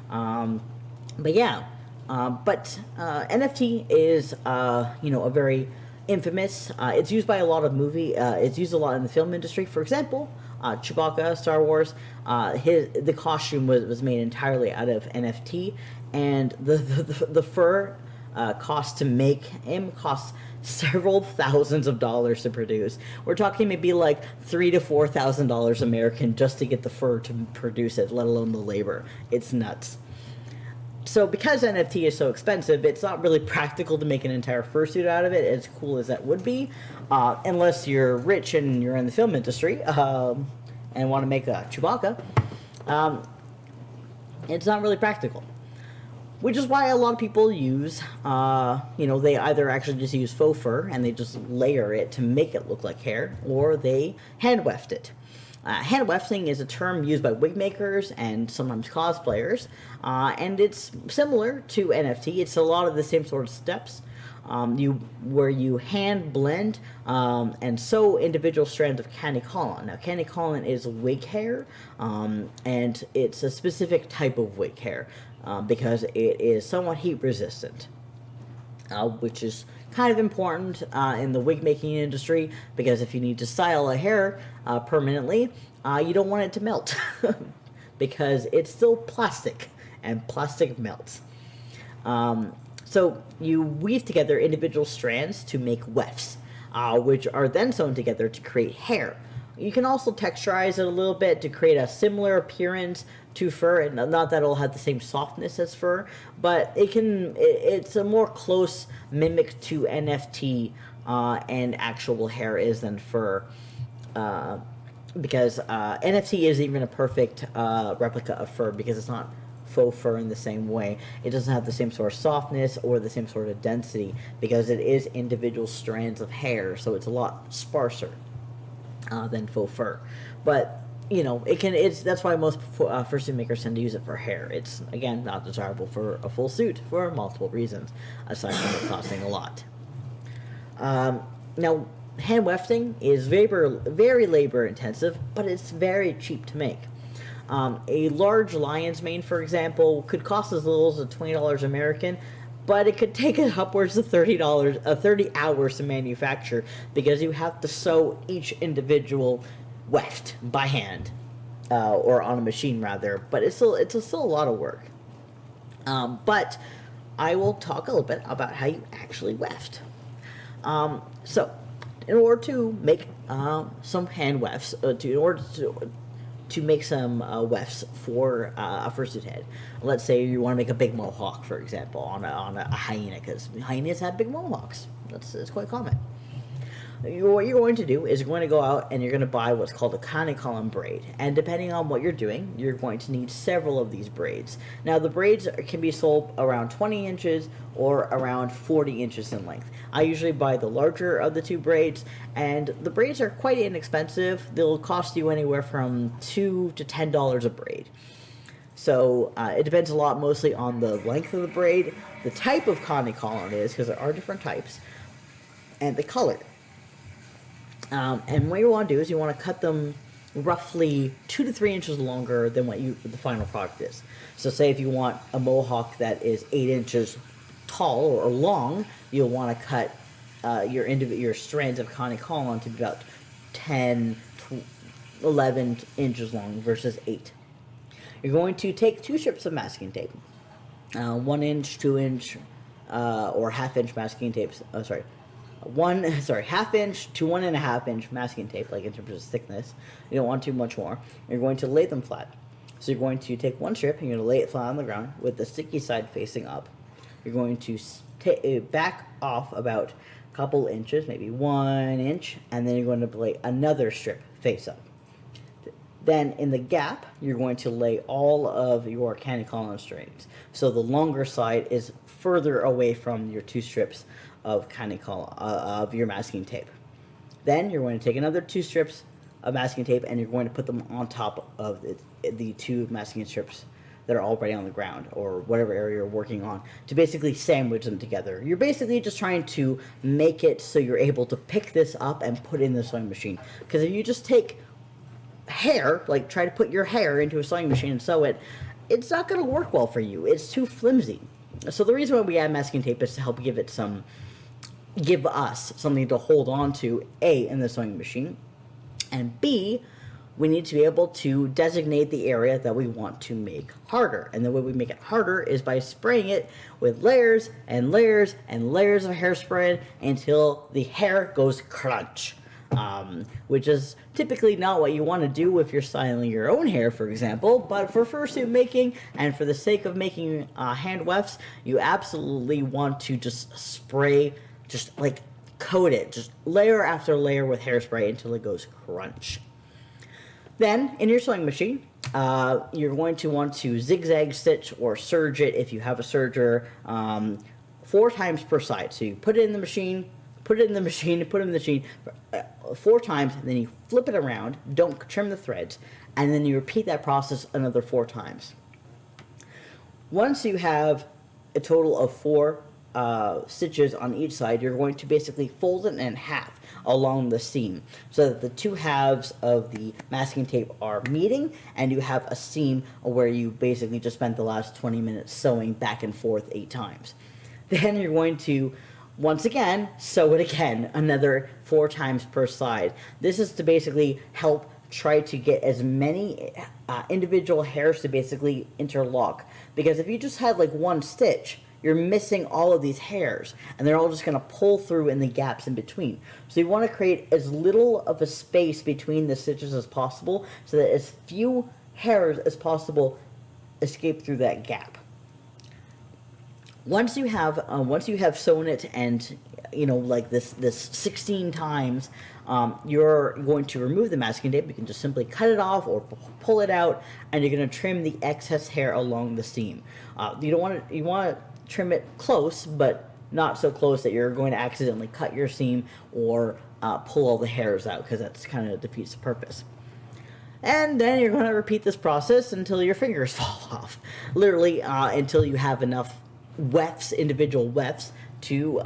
But yeah, NFT is you know, a very infamous. It's used by a lot of it's used a lot in the film industry. For example, Chewbacca, Star Wars, the costume was made entirely out of NFT, and the fur cost to make him costs several thousands of dollars to produce. We're talking maybe like $3,000 to $4,000 American just to get the fur to produce it, let alone the labor. It's nuts. So because NFT is so expensive, it's not really practical to make an entire fursuit out of it, as cool as that would be, unless you're rich and you're in the film industry and want to make a Chewbacca. It's not really practical. Which is why a lot of people use, you know, they either actually just use faux fur and they just layer it to make it look like hair, or they hand weft it. Hand wefting is a term used by wig makers and sometimes cosplayers, and it's similar to NFT. It's a lot of the same sort of steps, where you hand blend and sew individual strands of candy collan. Now, candy collan is wig hair, and it's a specific type of wig hair because it is somewhat heat resistant, which is kind of important in the wig making industry, because if you need to style a hair permanently, you don't want it to melt because it's still plastic, and plastic melts. So you weave together individual strands to make wefts. which are then sewn together to create hair. You can also texturize it a little bit to create a similar appearance to fur, and not that it'll have the same softness as fur, but it's a more close mimic to NFT and actual hair is than fur. Because NFT isn't even a perfect replica of fur, because it's not faux fur in the same way. It doesn't have the same sort of softness or the same sort of density, because it is individual strands of hair, so it's a lot sparser than faux fur. But that's why most fursuit makers tend to use it for hair. It's, again, not desirable for a full suit for multiple reasons, aside from it costing a lot. Now, hand wefting is very labor intensive, but it's very cheap to make. A large lion's mane, for example, could cost as little as $20 American, but it could take upwards of $30 hours to manufacture, because you have to sew each individual weft by hand, or on a machine rather. But it's still a lot of work. But I will talk a little bit about how you actually weft. So, in order to make some hand wefts, to make some wefts for a fursuit head. Let's say you want to make a big mohawk, for example, on a hyena, because hyenas have big mohawks. That's quite common. What you're going to do is you're going to go out and you're going to buy what's called a column braid. And depending on what you're doing, you're going to need several of these braids. Now, the braids can be sold around 20 inches or around 40 inches in length. I usually buy the larger of the two braids, and the braids are quite inexpensive. They'll cost you anywhere from $2 to $10 a braid. So it depends a lot mostly on the length of the braid, the type of column it is, because there are different types, and the color. And what you want to do is you want to cut them roughly 2 to 3 inches longer than what the final product is. So say if you want a mohawk that is 8 inches tall or long, you'll want to cut your strands of column to be about 10 to 11 inches long versus 8. You're going to take 2 strips of masking tape, 1 inch, 2 inch, or half-inch masking tapes. Half inch to 1.5 inch masking tape, like in terms of thickness. You don't want too much more. You're going to lay them flat. So you're going to take one strip and you're going to lay it flat on the ground with the sticky side facing up. You're going to back off about a couple inches, maybe 1 inch, and then you're going to lay another strip face up. Then in the gap, you're going to lay all of your column strings. So the longer side is further away from your 2 strips of of your masking tape. Then you're going to take another 2 strips of masking tape and you're going to put them on top of the 2 masking strips that are already on the ground, or whatever area you're working on, to basically sandwich them together. You're basically just trying to make it so you're able to pick this up and put it in the sewing machine. Because if you just take hair, like try to put your hair into a sewing machine and sew it, it's not going to work well for you. It's too flimsy. So the reason why we add masking tape is to help give us something to hold on to, A, in the sewing machine, and B, we need to be able to designate the area that we want to make harder. And the way we make it harder is by spraying it with layers and layers and layers of hairspray until the hair goes crunch. Which is typically not what you want to do if you're styling your own hair, for example, but for fursuit making and for the sake of making hand wefts, you absolutely want to just spray, just like coat it, just layer after layer with hairspray until it goes crunch. Then, in your sewing machine, you're going to want to zigzag stitch or serge it if you have a serger 4 times per side. So you put it in the machine, put it in the machine 4 times, and then you flip it around, don't trim the threads, and then you repeat that process another 4 times. Once you have a total of 4 stitches on each side, you're going to basically fold it in half along the seam so that the 2 halves of the masking tape are meeting, and you have a seam where you basically just spent the last 20 minutes sewing back and forth 8 times. Then you're going to once again sew it again another 4 times per side. This is to basically help try to get as many individual hairs to basically interlock, because if you just had like one stitch, you're missing all of these hairs, and they're all just going to pull through in the gaps in between. So you want to create as little of a space between the stitches as possible, so that as few hairs as possible escape through that gap. Once you have sewn it, and like this 16 times, you're going to remove the masking tape. You can just simply cut it off or pull it out, and you're going to trim the excess hair along the seam. You want to trim it close, but not so close that you're going to accidentally cut your seam or pull all the hairs out, because that's kind of defeats the purpose. And then you're going to repeat this process until your fingers fall off. Literally, until you have enough individual wefts, to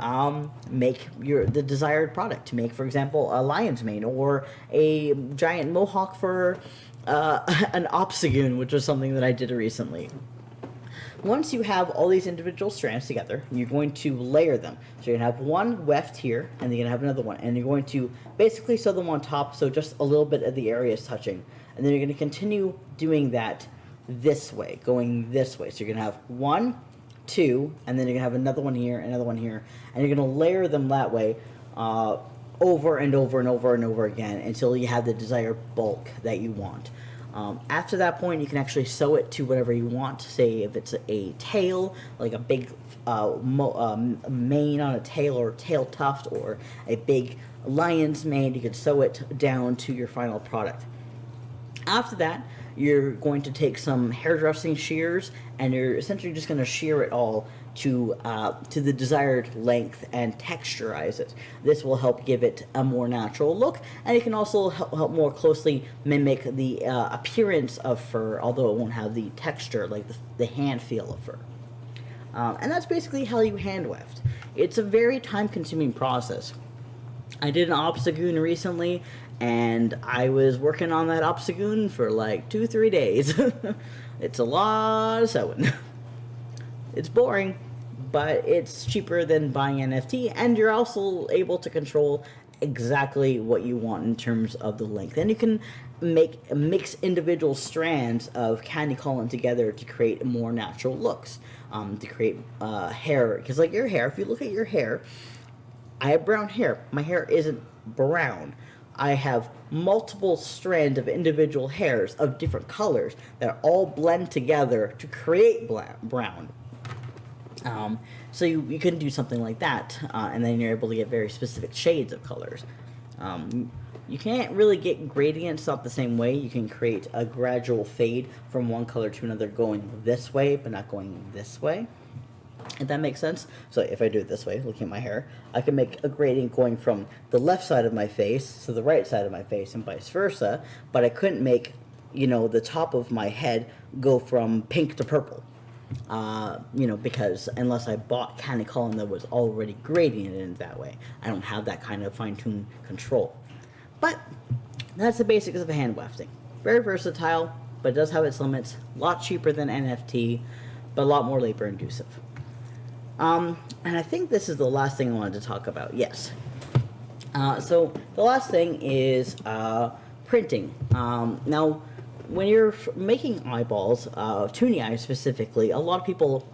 make the desired product. To make, for example, a lion's mane, or a giant mohawk for an opsagoon, which was something that I did recently. Once you have all these individual strands together, you're going to layer them. So you're going to have one weft here, and you're going to have another one. And you're going to basically sew them on top, so just a little bit of the area is touching. And then you're going to continue doing that this way, going this way. So you're going to have 1, 2, and then you're going to have another one here, and you're going to layer them that way over and over and over and over again until you have the desired bulk that you want. After that point, you can actually sew it to whatever you want. Say if it's a tail, like a big mane on a tail, or tail tuft, or a big lion's mane, you can sew it down to your final product. After that, you're going to take some hairdressing shears, and you're essentially just going to shear it all to the desired length and texturize it. This will help give it a more natural look, and it can also help more closely mimic the appearance of fur, although it won't have the texture, like the hand feel of fur. And that's basically how you hand weft. It's a very time-consuming process. I did an opsagoon recently, and I was working on that opsagoon for like 2-3 days. It's a lot of sewing. It's boring, but it's cheaper than buying NFT, and you're also able to control exactly what you want in terms of the length. And you can mix individual strands of candy column together to create more natural looks, to create hair. Because like your hair, if you look at your hair, I have brown hair. My hair isn't brown. I have multiple strands of individual hairs of different colors that all blend together to create brown. So you can do something like that, and then you're able to get very specific shades of colors. You can't really get gradients not the same way. You can create a gradual fade from one color to another going this way, but not going this way. If that makes sense. So if I do it this way, looking at my hair, I can make a gradient going from the left side of my face to the right side of my face and vice versa, but I couldn't make, the top of my head go from pink to purple. Because unless I bought candy column that was already gradiented in that way, I don't have that kind of fine-tuned control. But that's the basics of hand wefting. Very versatile, but it does have its limits. A lot cheaper than NFT, but a lot more labor-inducive. And I think this is the last thing I wanted to talk about. Yes. So the last thing is printing. Now, when you're making eyeballs, toonie eyes specifically, a lot of people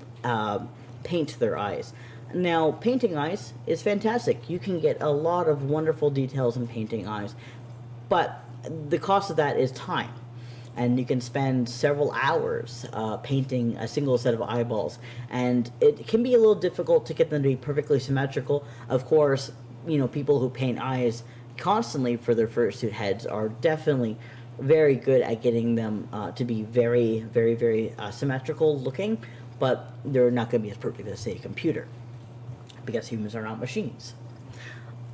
paint their eyes. Now, painting eyes is fantastic. You can get a lot of wonderful details in painting eyes, but the cost of that is time. And you can spend several hours painting a single set of eyeballs, and it can be a little difficult to get them to be perfectly symmetrical. Of course, people who paint eyes constantly for their fursuit heads are definitely very good at getting them to be very, very, very symmetrical looking, but they're not going to be as perfect as, say, a computer, because humans are not machines.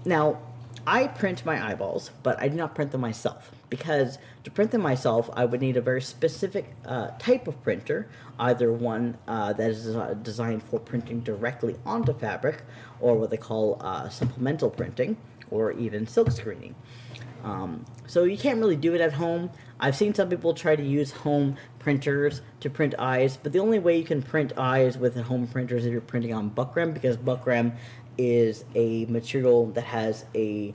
Now, I print my eyeballs, but I do not print them myself, because to print them myself, I would need a very specific type of printer, either one that is designed for printing directly onto fabric, or what they call supplemental printing, or even silk screening. So you can't really do it at home. I've seen some people try to use home printers to print eyes, but the only way you can print eyes with a home printer is if you're printing on buckram, because buckram is a material that has a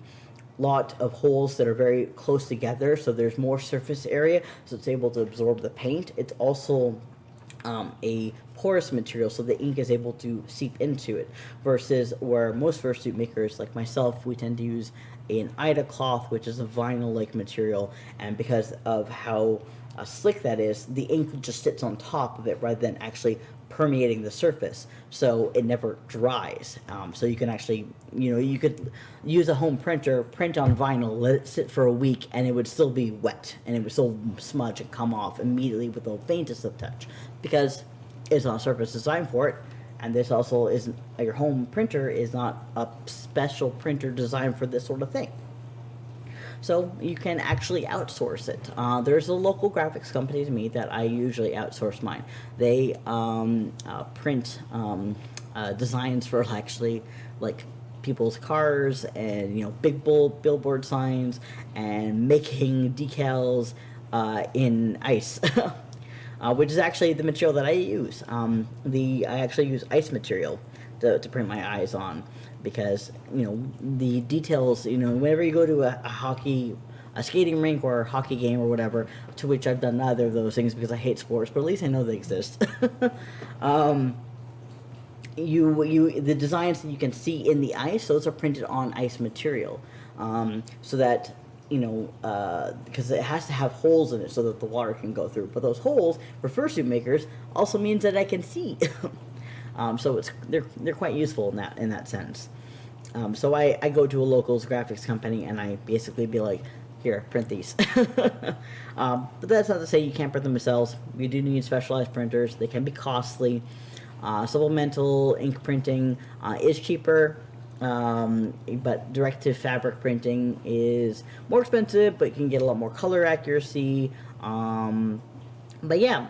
lot of holes that are very close together, so there's more surface area, so it's able to absorb the paint. It's also a porous material so the ink is able to seep into it, versus where most fursuit makers like myself, we tend to use an Ida cloth, which is a vinyl like material, and because of how slick that is, the ink just sits on top of it rather than actually permeating the surface, so it never dries. So you can actually, you could use a home printer, print on vinyl, let it sit for a week, and it would still be wet, and it would still smudge and come off immediately with the faintest of touch, because it's not a surface designed for it. And this also isn't, your home printer is not a special printer designed for this sort of thing. So you can actually outsource it. There's a local graphics company to me that I usually outsource mine. They print designs for actually like people's cars and big bold billboard signs and making decals in ice. Which is actually the material that I use. I actually use ice material to print my eyes on, because the details. Whenever you go to a skating rink or a hockey game or whatever, to which I've done neither of those things because I hate sports, but at least I know they exist. The designs that you can see in the ice, those are printed on ice material, so that because it has to have holes in it so that the water can go through. But those holes for fursuit makers also means that I can see. So they're quite useful in that sense. So I go to a locals graphics company and I basically be like, here, print these. But that's not to say you can't print them yourselves. You do need specialized printers. They can be costly. Supplemental ink printing is cheaper. But direct to fabric printing is more expensive, but you can get a lot more color accuracy. But yeah,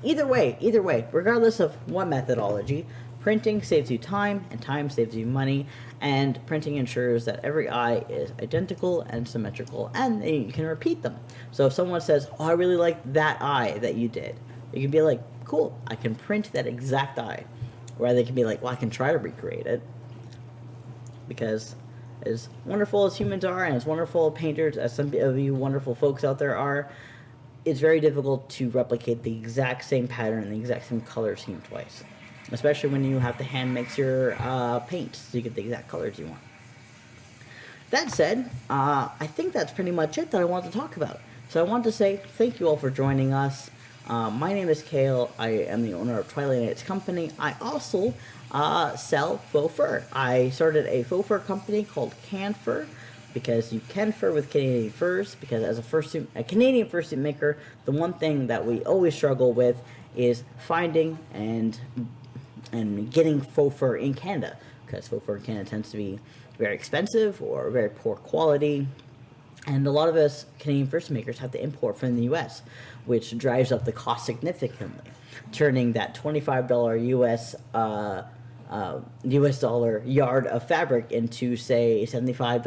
either way, regardless of what methodology, printing saves you time, and time saves you money, and printing ensures that every eye is identical and symmetrical, and you can repeat them. So if someone says, "Oh, I really like that eye that you did," you can be like, "Cool, I can print that exact eye." Or they can be like, "Well, I can try to recreate it." Because as wonderful as humans are, and as wonderful painters as some of you wonderful folks out there are, it's very difficult to replicate the exact same pattern and the exact same color scheme twice. Especially when you have to hand mix your paint so you get the exact colors you want. That said, I think that's pretty much it that I want to talk about. So I want to say thank you all for joining us. My name is Kale. I am the owner of Twilight Nights Company. I also sell faux fur. I started a faux fur company called Can Fur, because you can fur with Canadian furs. Because as a Canadian fursuit maker, the one thing that we always struggle with is finding and getting faux fur in Canada, because faux fur in Canada tends to be very expensive or very poor quality. And a lot of us Canadian fursuit makers have to import from the U.S., which drives up the cost significantly, turning that $25 U.S. dollar yard of fabric into, say, $75,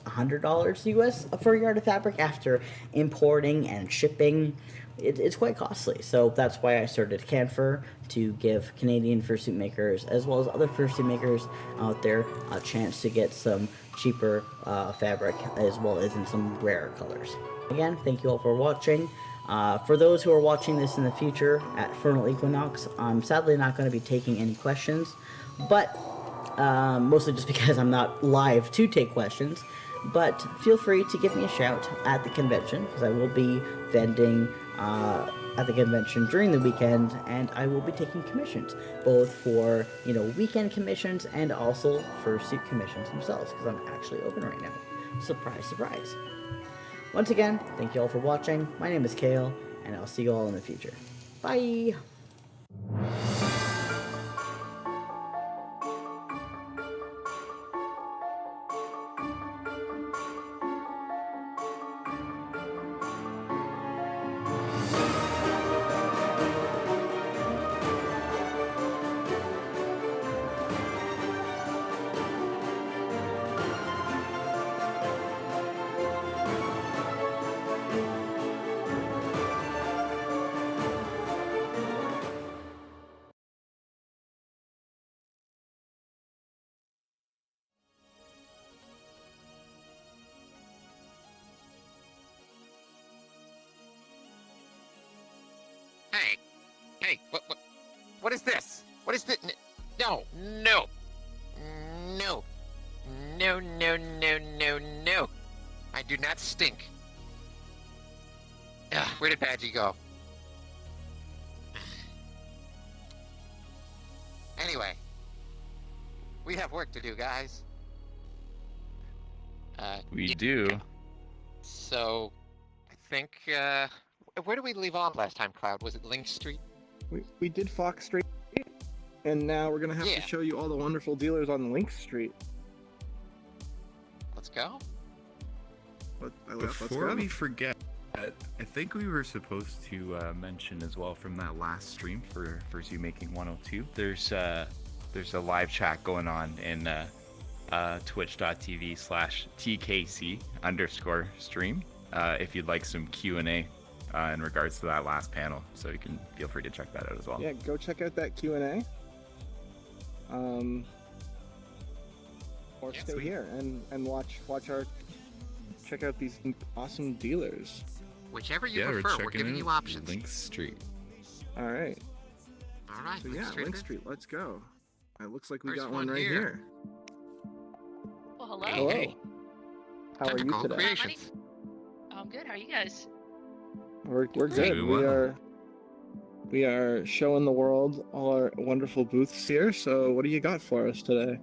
$100 U.S. for a yard of fabric after importing and shipping. It's quite costly. So that's why I started Can Fur, to give Canadian fursuit makers, as well as other fursuit makers out there, a chance to get some cheaper fabric, as well as in some rarer colors. Again, thank you all for watching. For those who are watching this in the future at Furnal Equinox, I'm sadly not going to be taking any questions, but mostly just because I'm not live to take questions. But feel free to give me a shout at the convention, because I will be vending at the convention during the weekend, and I will be taking commissions, both for weekend commissions and also fursuit commissions themselves, because I'm actually open right now. Surprise, surprise. Once again, thank you all for watching. My name is Kale, and I'll see you all in the future. Bye! Hey, hey, what? is this? What is this? No, no, no, no, no, no, no, no. I do not stink. Ugh, where did Badgie go? Anyway, we have work to do, guys. We do. So, I think, where did we leave off last time, Cloud? Was it Link Street? We did Fox Street, and now we're gonna have to show you all the wonderful dealers on Link Street. Let's go. Before we forget, I think we were supposed to mention as well from that last stream for Fursuit Making 102. There's a live chat going on in twitch.tv/TKC_stream if you'd like some Q&A in regards to that last panel. So you can feel free to check that out as well. Yeah, go check out that Q&A. Or stay here and watch our check out these awesome dealers. Whichever you prefer, we're giving you options. Link Street. All right. All right. So Link Street. Let's go. It looks like we got one right here. Well, hello. Hello. Hey. How are you today? Creations. I'm good. How are you guys? We're good. We are showing the world all our wonderful booths here. So what do you got for us today?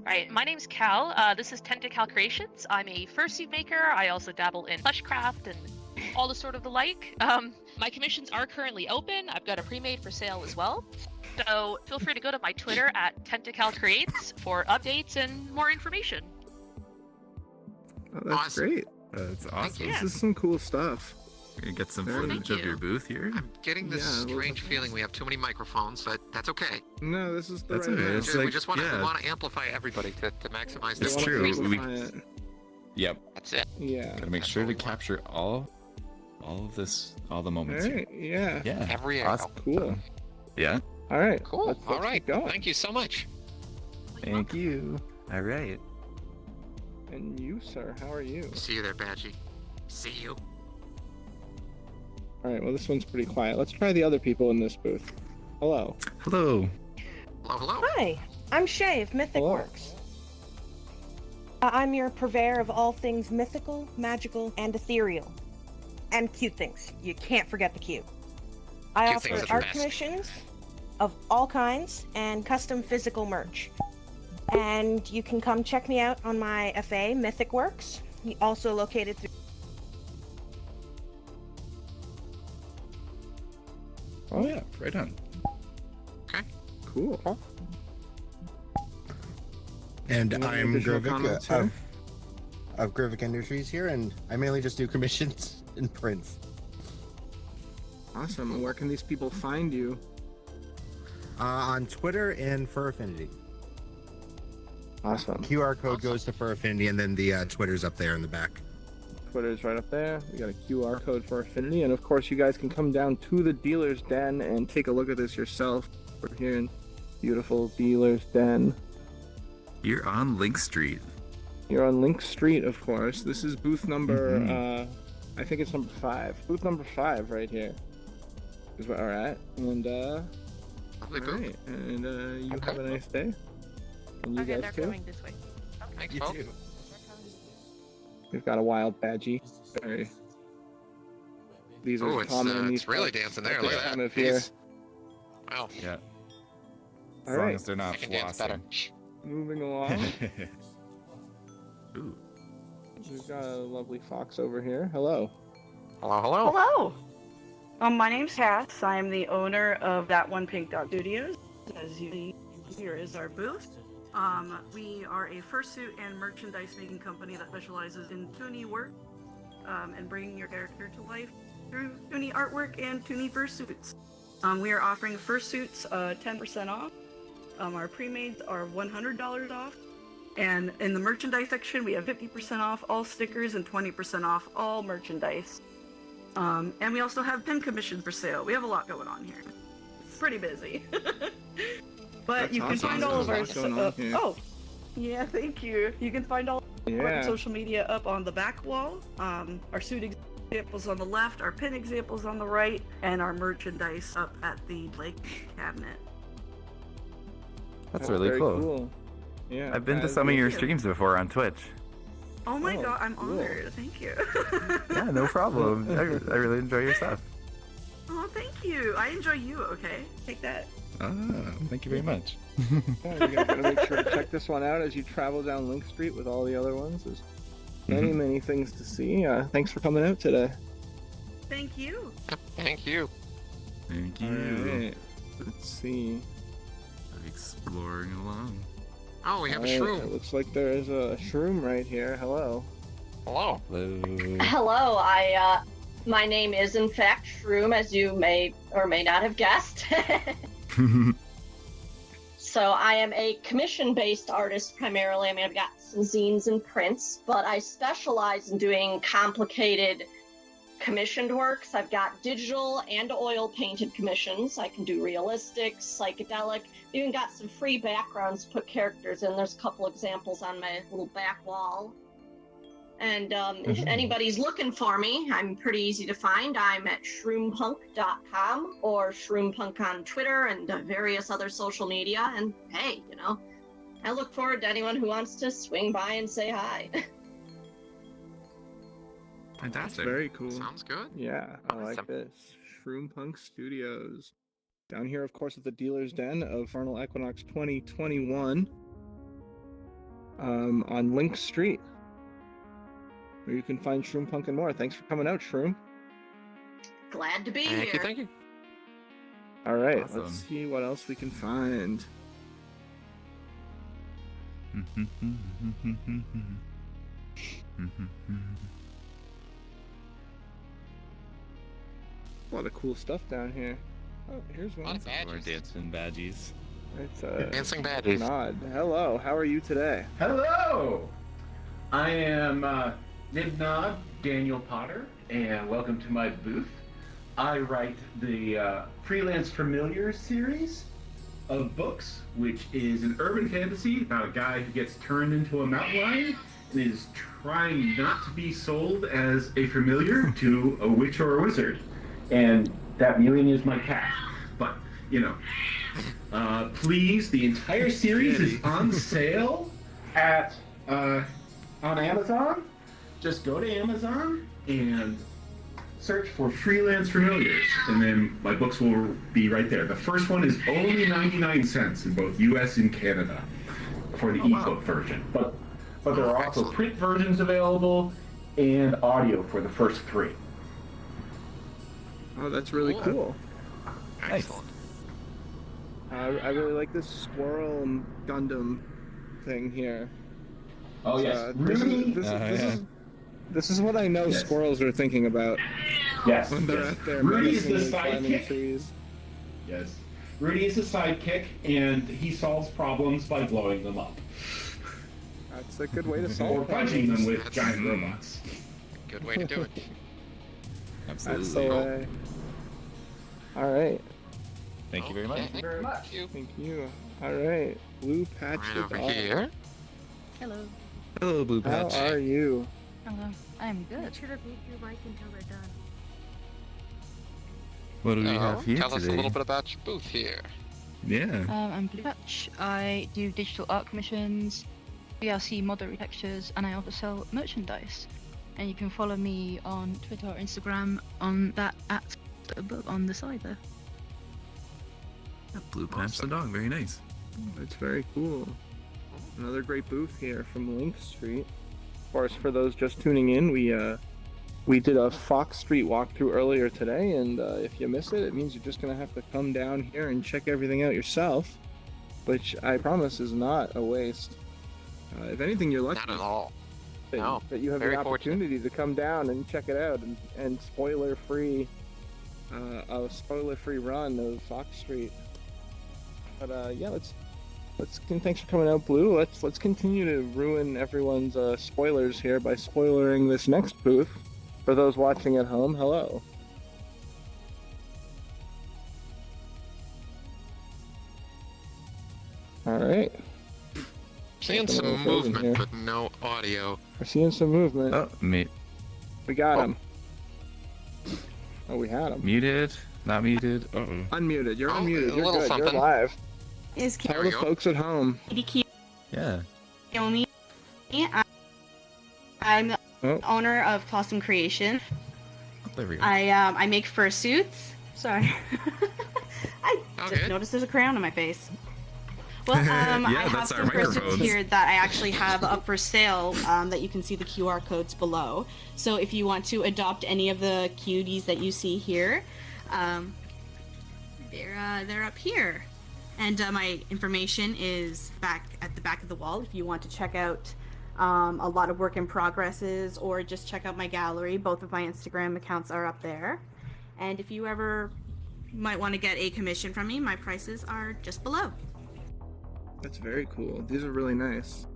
Right. My name's Cal. This is Tentacal Creations. I'm a fursuit maker. I also dabble in plushcraft and all the sort of the like. My commissions are currently open. I've got a pre-made for sale as well. So feel free to go to my Twitter at Tentacal Creates for updates and more information. Oh, that's great. That's awesome. This is some cool stuff. We're gonna get some footage of your booth here. I'm getting this strange feeling we have too many microphones, but that's okay. No, this is the That's right okay. one. It's we like, just want to amplify everybody to maximize It's their true. reason. Yep. That's it. Yeah. Gotta make sure to capture all of this, all the moments All right. Yeah. here. Yeah. Every Awesome. Cool. Yeah. All right. Cool. Let's All right. keep going. Thank you so much. Thank you. All right. And you, sir, how are you? See you there, Badgie. See you. All right. Well, this one's pretty quiet. Let's try the other people in this booth. Hello. Hello. Hello, hello. Hi, I'm Shay of Mythic Hello. Works. I'm your purveyor of all things mythical, magical, and ethereal. And cute things. You can't forget the cute. I Cute offer things are the art best. commissions of all kinds and custom physical merch. And you can come check me out on my FA, Mythic Works. Also located through... Oh yeah, right on. Okay. Cool. And Any I'm additional comments Grovik here? of Grovik Industries here, and I mainly just do commissions and prints. Awesome. Where can these people find you? On Twitter and Fur Affinity. Awesome. QR code goes to Fur Affinity, and then the Twitter's up there in the back. Twitter's right up there. We got a QR code for Affinity, and of course, you guys can come down to the dealer's den and take a look at this yourself. We're here in beautiful dealer's den. You're on Link Street. You're on Link Street, of course. This is booth number, I think it's number 5. Booth number 5 right here is where we're at. And, Lovely booth. alright. And, you Okay. have a nice day. And you Okay, guys they're too. coming this way. Thanks, You folks. too. We've got a wild Badgie. Very. These are Oh, it's, common in these it's really parts dancing there. at Look this at that. time of year. He's- Wow. Yeah. As All long right. as they're I not can dance better. flossing. Shh. Moving along. Ooh. We've got a lovely fox over here. Hello. Hello, hello. Hello. My name's Cass. I am the owner of That One Pink Dot Studios. As you see, here is our booth. We are a fursuit and merchandise making company that specializes in toonie work and bringing your character to life through toonie artwork and toonie fursuits. We are offering fursuits 10% off. Our pre-mades are $100 off. And in the merchandise section, we have 50% off all stickers and 20% off all merchandise. And we also have pin commissions for sale. We have a lot going on here. It's pretty busy. But That's you can awesome. find all of There's a our lot going on here. oh, yeah, thank you. You can find all of our Yeah. social media up on the back wall. Our suit examples on the left, our pin examples on the right, and our merchandise up at the lake cabinet. That's really very cool. Yeah. I've been to as some of you- your streams before on Twitch. Oh my Oh, god, I'm cool. honored. Thank you. Yeah, no problem. I really enjoy your stuff. Oh, thank you. I enjoy you, okay? Take that. Ah, thank you very much. Yeah, you guys gotta make sure to check this one out as you travel down Link Street with all the other ones. There's many things to see. Thanks for coming out today. Thank you. Thank you. Thank you. Alright, let's see. Exploring along. Oh, we have a Alright, It shroom. looks like there's a shroom right here. Hello. Hello. Hello. Hello, my name is in fact Shroom, as you may or may not have guessed. So I am a commission-based artist primarily. I mean, I've got some zines and prints, but I specialize in doing complicated commissioned works. I've got digital and oil-painted commissions. I can do realistic, psychedelic. Even got some free backgrounds to put characters in. There's a couple examples on my little back wall. And if anybody's looking for me, I'm pretty easy to find. I'm at shroompunk.com or shroompunk on Twitter and various other social media. And hey, you know, I look forward to anyone who wants to swing by and say hi. That's Fantastic. very cool. Sounds good. Yeah, I like Awesome. this. Shroom Punk Studios. Down here, of course, at the Dealer's Den of Furnal Equinox 2021 on Link Street, where you can find Shroom Punk and more. Thanks for coming out, Shroom. Glad to be Thank here. you, thank you. All right, Awesome. let's see what else we can find. A lot of cool stuff down here. Oh, here's A lot one. of badges. dancing badgies. It's Dancing badges. Nod. Hello, how are you today? Hello! I am Nibnod Daniel Potter, and welcome to my booth. I write the Freelance Familiar series of books, which is an urban fantasy about a guy who gets turned into a mountain lion and is trying not to be sold as a familiar to a witch or a wizard. And that mewing is my cat. But, you know, please, the entire series is on sale at on Amazon. Just go to Amazon and search for Freelance Familiars, and then my books will be right there. The first one is only 99 cents in both US and Canada for the ebook version. But there are also Excellent. print versions available and audio for the first three. Oh, that's really Cool. cool. Excellent. I really like this squirrel Gundam thing here. Oh yes, This Rudy. this is what I know Yes. squirrels are thinking about Yes, when they're yes. out there Rudy is menacing the and climbing sidekick. trees. Yes, Rudy is the sidekick, and he solves problems by blowing them up That's a good way to or solve punching them problems. with giant robots. Good way to do it. That's Absolutely. the way. All right, Thank you very much. Okay, you very much. Thank you. thank you. All right, Blue Patch Right the over dog. here. Hello. Hello, Blue How Patch. are you? Hello. I'm good. Make sure to mute your mic until they're done. What do we So, have here tell us today? a little bit about your booth here. Yeah. I'm Blue Patch. I do digital art commissions, VRC model retextures, and I also sell merchandise. And you can follow me on Twitter or Instagram on that at above on the side there. Blue Patch the dog. Very nice. That's very cool. Another great booth here from Link Street. Of course, for those just tuning in, we did a Fox Street walkthrough earlier today, and if you miss it, it means you're just gonna have to come down here and check everything out yourself, which I promise is not a waste. If anything, you're lucky Not at all. that, No, that you have very the fortunate. opportunity to come down and check it out and spoiler-free, a spoiler-free run of Fox Street. But yeah, thanks for coming out, Blue. Let's continue to ruin everyone's spoilers here by spoilering this next booth for those watching at home. Hello. All right, Seeing Got a some little frozen movement, here. but no audio. we're seeing some movement. Oh, mate. We got him. Oh, we had him. Muted? Not muted? Uh-oh. Unmuted. You're unmuted. a You're little good. something. You're live. Is Tell the folks at home. Yeah. Kiyomi. I'm the Oh. owner of Custom Creation. There we go. I make fursuits. Sorry. I Oh, just good. noticed there's a crown on my face. Well, I have that's our some fursuits microphones. here that I actually have up for sale that you can see the QR codes below. So if you want to adopt any of the cuties that you see here, they're up here. And my information is back at the back of the wall if you want to check out a lot of work in progresses or just check out my gallery. Both of my Instagram accounts are up there. And if you ever might want to get a commission from me, my prices are just below. That's very cool. These are really nice.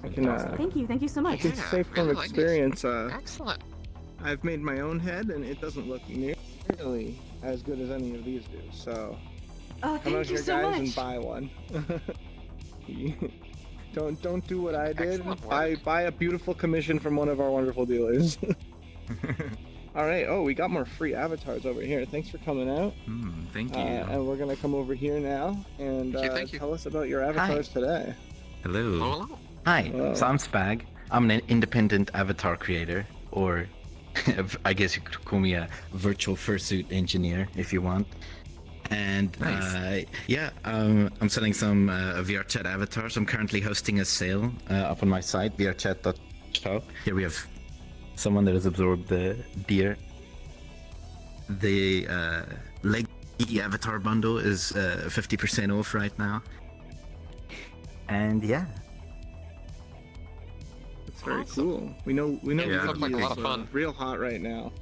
I can, Thank you so I much. can say from really like these. experience, Excellent. I've made my own head, and it doesn't look nearly as good as any of these do. So Oh, come out thank you here, so guys, much. and buy one. Don't do what I did. Excellent work. Buy a beautiful commission from one of our wonderful dealers. All right. Oh, we got more free avatars over here. Thanks for coming out. Thank you. And we're gonna come over here now and Thank you. tell us about your avatars today. Hello. Hello. Hi, Hello. so I'm Spag. I'm an independent avatar creator, or I guess you could call me a virtual fursuit engineer if you want. And Nice. I'm selling some VR chat avatars. I'm currently hosting a sale up on my site, vrchat.shop. Here we have someone that has absorbed the deer. The Leggy avatar bundle is 50% off right now. And yeah. It's very Awesome. cool. We know Yeah, looks like a Leggy lot is of fun. real hot right now.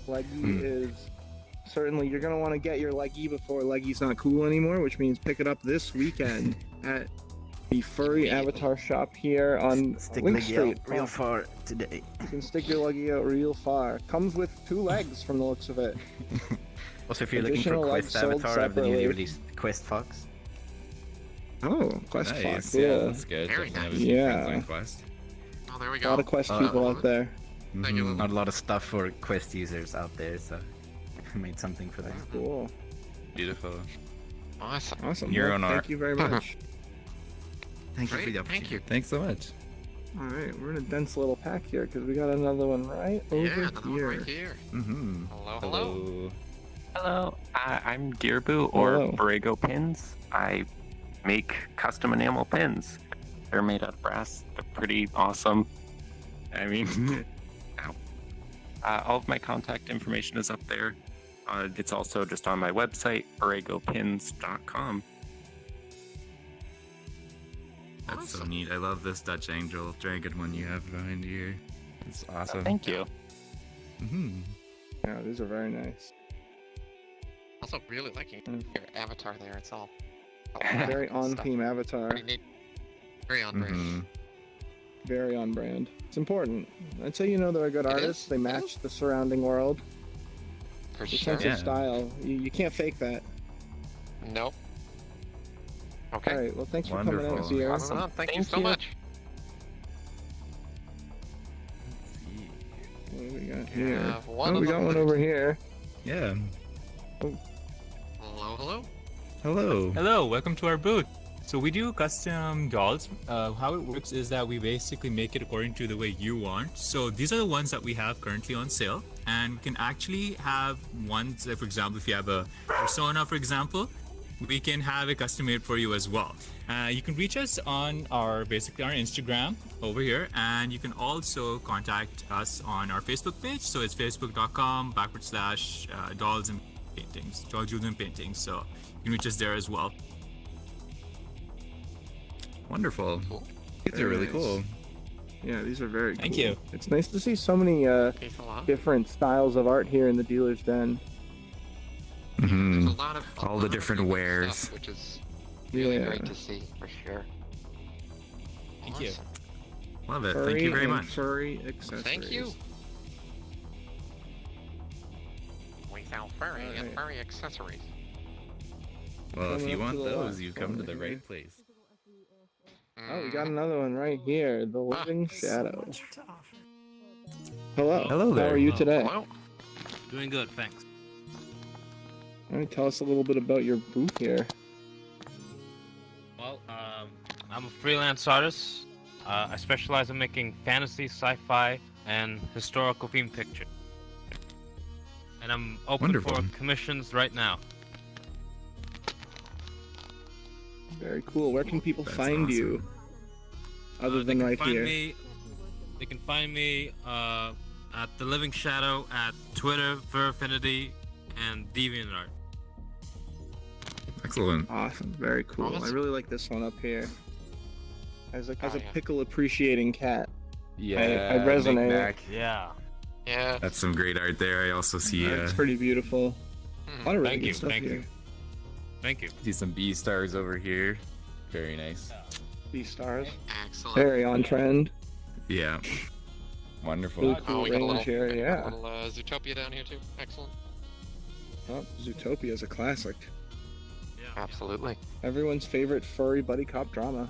Leggy is certainly, you're gonna want to get your Leggy before Leggy's not cool anymore, which means pick it up this weekend at the Furry Avatar Shop here on Stick Link Leggy Street. out real far today. You can stick your Leggy out real far. Comes with 2 legs from the looks of it. Also, if you're looking for Additional a legs Quest sold avatar, I have the newly separately. released Quest Fox. Oh, Quest Nice. Fox, Yeah, yeah. that's good. Very Definitely have nice. a few Yeah. friends on Quest. Oh, there we A go. lot of Quest people out there. Thank you. Not a lot of stuff for Quest users out there, so I made something for them. Cool. Beautiful. Awesome. Awesome. Your Well, own thank art. you very much. Thank you for Great, the opportunity. thank you. Thanks so much. All right, we're in a dense little pack here because we got another one right over Yeah, another one here. right here. Mm-hmm. Hello. Hello, I'm Gearboo or Hello. Borrego Pins. I make custom enamel pins. They're made out of brass. They're pretty awesome. I mean, ow. All of my contact information is up there. It's also just on my website, borregopins.com. That's so neat. I love this Dutch Angel Dragon one you have behind you. It's awesome. Thank you. Mm-hmm. Yeah, these are very nice. Also, really liking your avatar there. It's all Very on stuff. theme avatar. Pretty neat. Very on brand. Mm-hmm. Very on brand. It's important. That's how you know they're a good It artist. is, They it match the surrounding world. For The sure. sense of style. You can't fake that. Nope. Okay. All right. Well, thanks for coming out, Wonderful. Zia. Awesome. Thank you Thank so you. much. What do we got We here? have one Oh, of we got them one left. over here. Yeah. Hello, hello. Hello. Hello, welcome to our booth. So we do custom dolls. How it works is that we basically make it according to the way you want. So these are the ones that we have currently on sale, and we can actually have ones, for example, if you have a persona, for example, we can have it custom made for you as well. You can reach us on our Instagram over here, and you can also contact us on our Facebook page. So it's facebook.com/dolls and paintings, dolls, jewels and paintings. So you can reach us there as well. Wonderful. Cool. These Very are really nice. cool. Yeah, these are very cool. Thank you. It's nice to see so many Thanks a lot. different styles of art here in the dealer's den. There's Mm-hmm. a lot of All a the lot of different really good wares. stuff, which is really Yeah. great to see for sure. Thank you. Awesome. Love it. Furry Thank you very and much. Furry accessories. Thank you. We sell furry and Alright. furry accessories. Well, if Coming you up want to the those, last you come to one the here. right place. Oh, we got another one right here. The Ah. Living Shadow. Hello. Hello How there. are you today? Hello. Doing good, thanks. All right, tell us a little bit about your booth here. Well, I'm a freelance artist. I specialize in making fantasy, sci-fi, and historical themed pictures. And I'm open for commissions right now. Very cool. Where can people find you? Other than right here. They can find me at The Living Shadow at Twitter, Furfinity, and DeviantArt. Excellent. Awesome. Very cool. I really like this one up here. As a pickle appreciating cat. Yeah. I resonate. Knick-knack. Yeah. Yeah. That's some great art there. I also see. It's pretty beautiful. A lot of really good stuff Thank here. you. Thank you. See some B stars over here. Very nice. B stars. Excellent. Very on trend. Yeah. Wonderful. Really cool we got a range little, here, yeah. little Zootopia down here too. Excellent. Oh, Zootopia is a classic. Absolutely. Everyone's favorite furry buddy cop drama.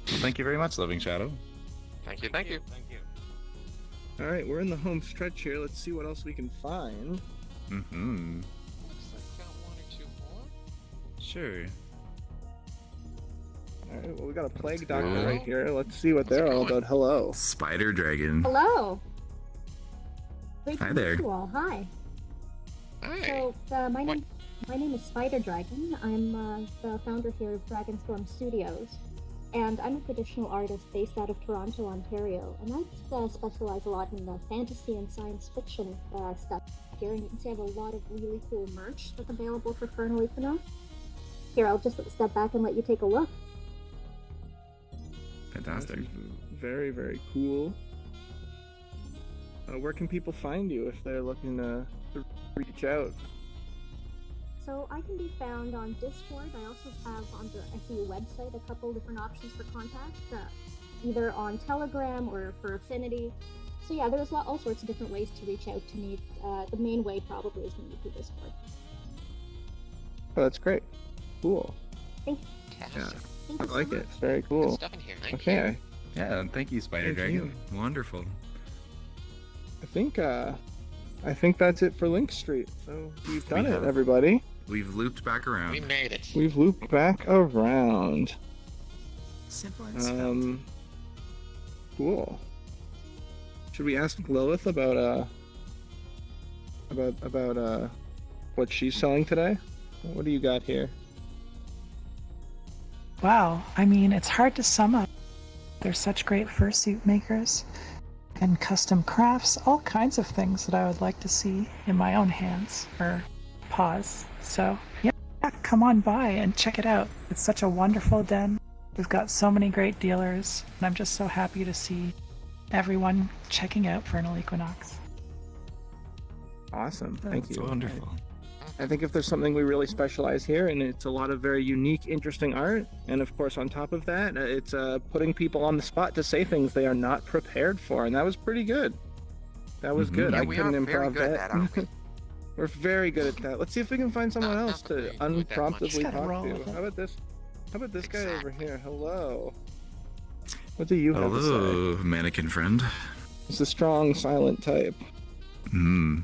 Well, thank you very much, Living Shadow. Thank you. Thank you. Thank you. All right, we're in the home stretch here. Let's see what else we can find. Mm-hmm. Looks like we got one or two more. Sure. All right, well, we got a plague doctor right here. Let's see what they're all about. Hello. Spider Dragon. Hello. Great Hi to there. meet you all. Hi. Hi. So my name is Spider Dragon. I'm the founder here of Dragonstorm Studios, and I'm a traditional artist based out of Toronto, Ontario. And I specialize a lot in the fantasy and science fiction stuff here. And you can see I have a lot of really cool merch that's available for Furnal Equinox. Here, I'll just step back and let you take a look. Fantastic. Very, very cool. Where can people find you if they're looking to reach out? So I can be found on Discord. I also have on the FU website a couple different options for contact, either on Telegram or for Affinity. So yeah, there's all sorts of different ways to reach out to me. The main way probably is going to be through Discord. Oh, that's great. Cool. Thank you. Yeah, Thank I you like so it. much. Very cool. Good stuff in here. Thank Okay. you. Yeah, and thank you, Spider Thank Dragon. you. Wonderful. I think that's it for Link Street. So we've done it, everybody. We've looped back around. We made it. We've looped back around. Simple and spelled. Cool. Should we ask Lilith about what she's selling today? What do you got here? Wow, I mean, it's hard to sum up. They're such great fursuit makers and custom crafts, all kinds of things that I would like to see in my own hands or paws. So, yeah, come on by and check it out. It's such a wonderful den. We've got so many great dealers, and I'm just so happy to see everyone checking out Furnal Equinox. Awesome. Thank you. Wonderful. I think if there's something we really specialize here, and it's a lot of very unique, interesting art, and of course on top of that, it's putting people on the spot to say things they are not prepared for, and that was pretty good. That was good. Yeah, I we couldn't are very improv good at that. that, aren't we? We're very good at that. Let's see if we can find someone else to unpromptedly Just gotta talk roll to. with it. How about this? How about this guy over here? Hello. What do you have to say? Hello, mannequin friend. It's a strong, silent type. Hmm.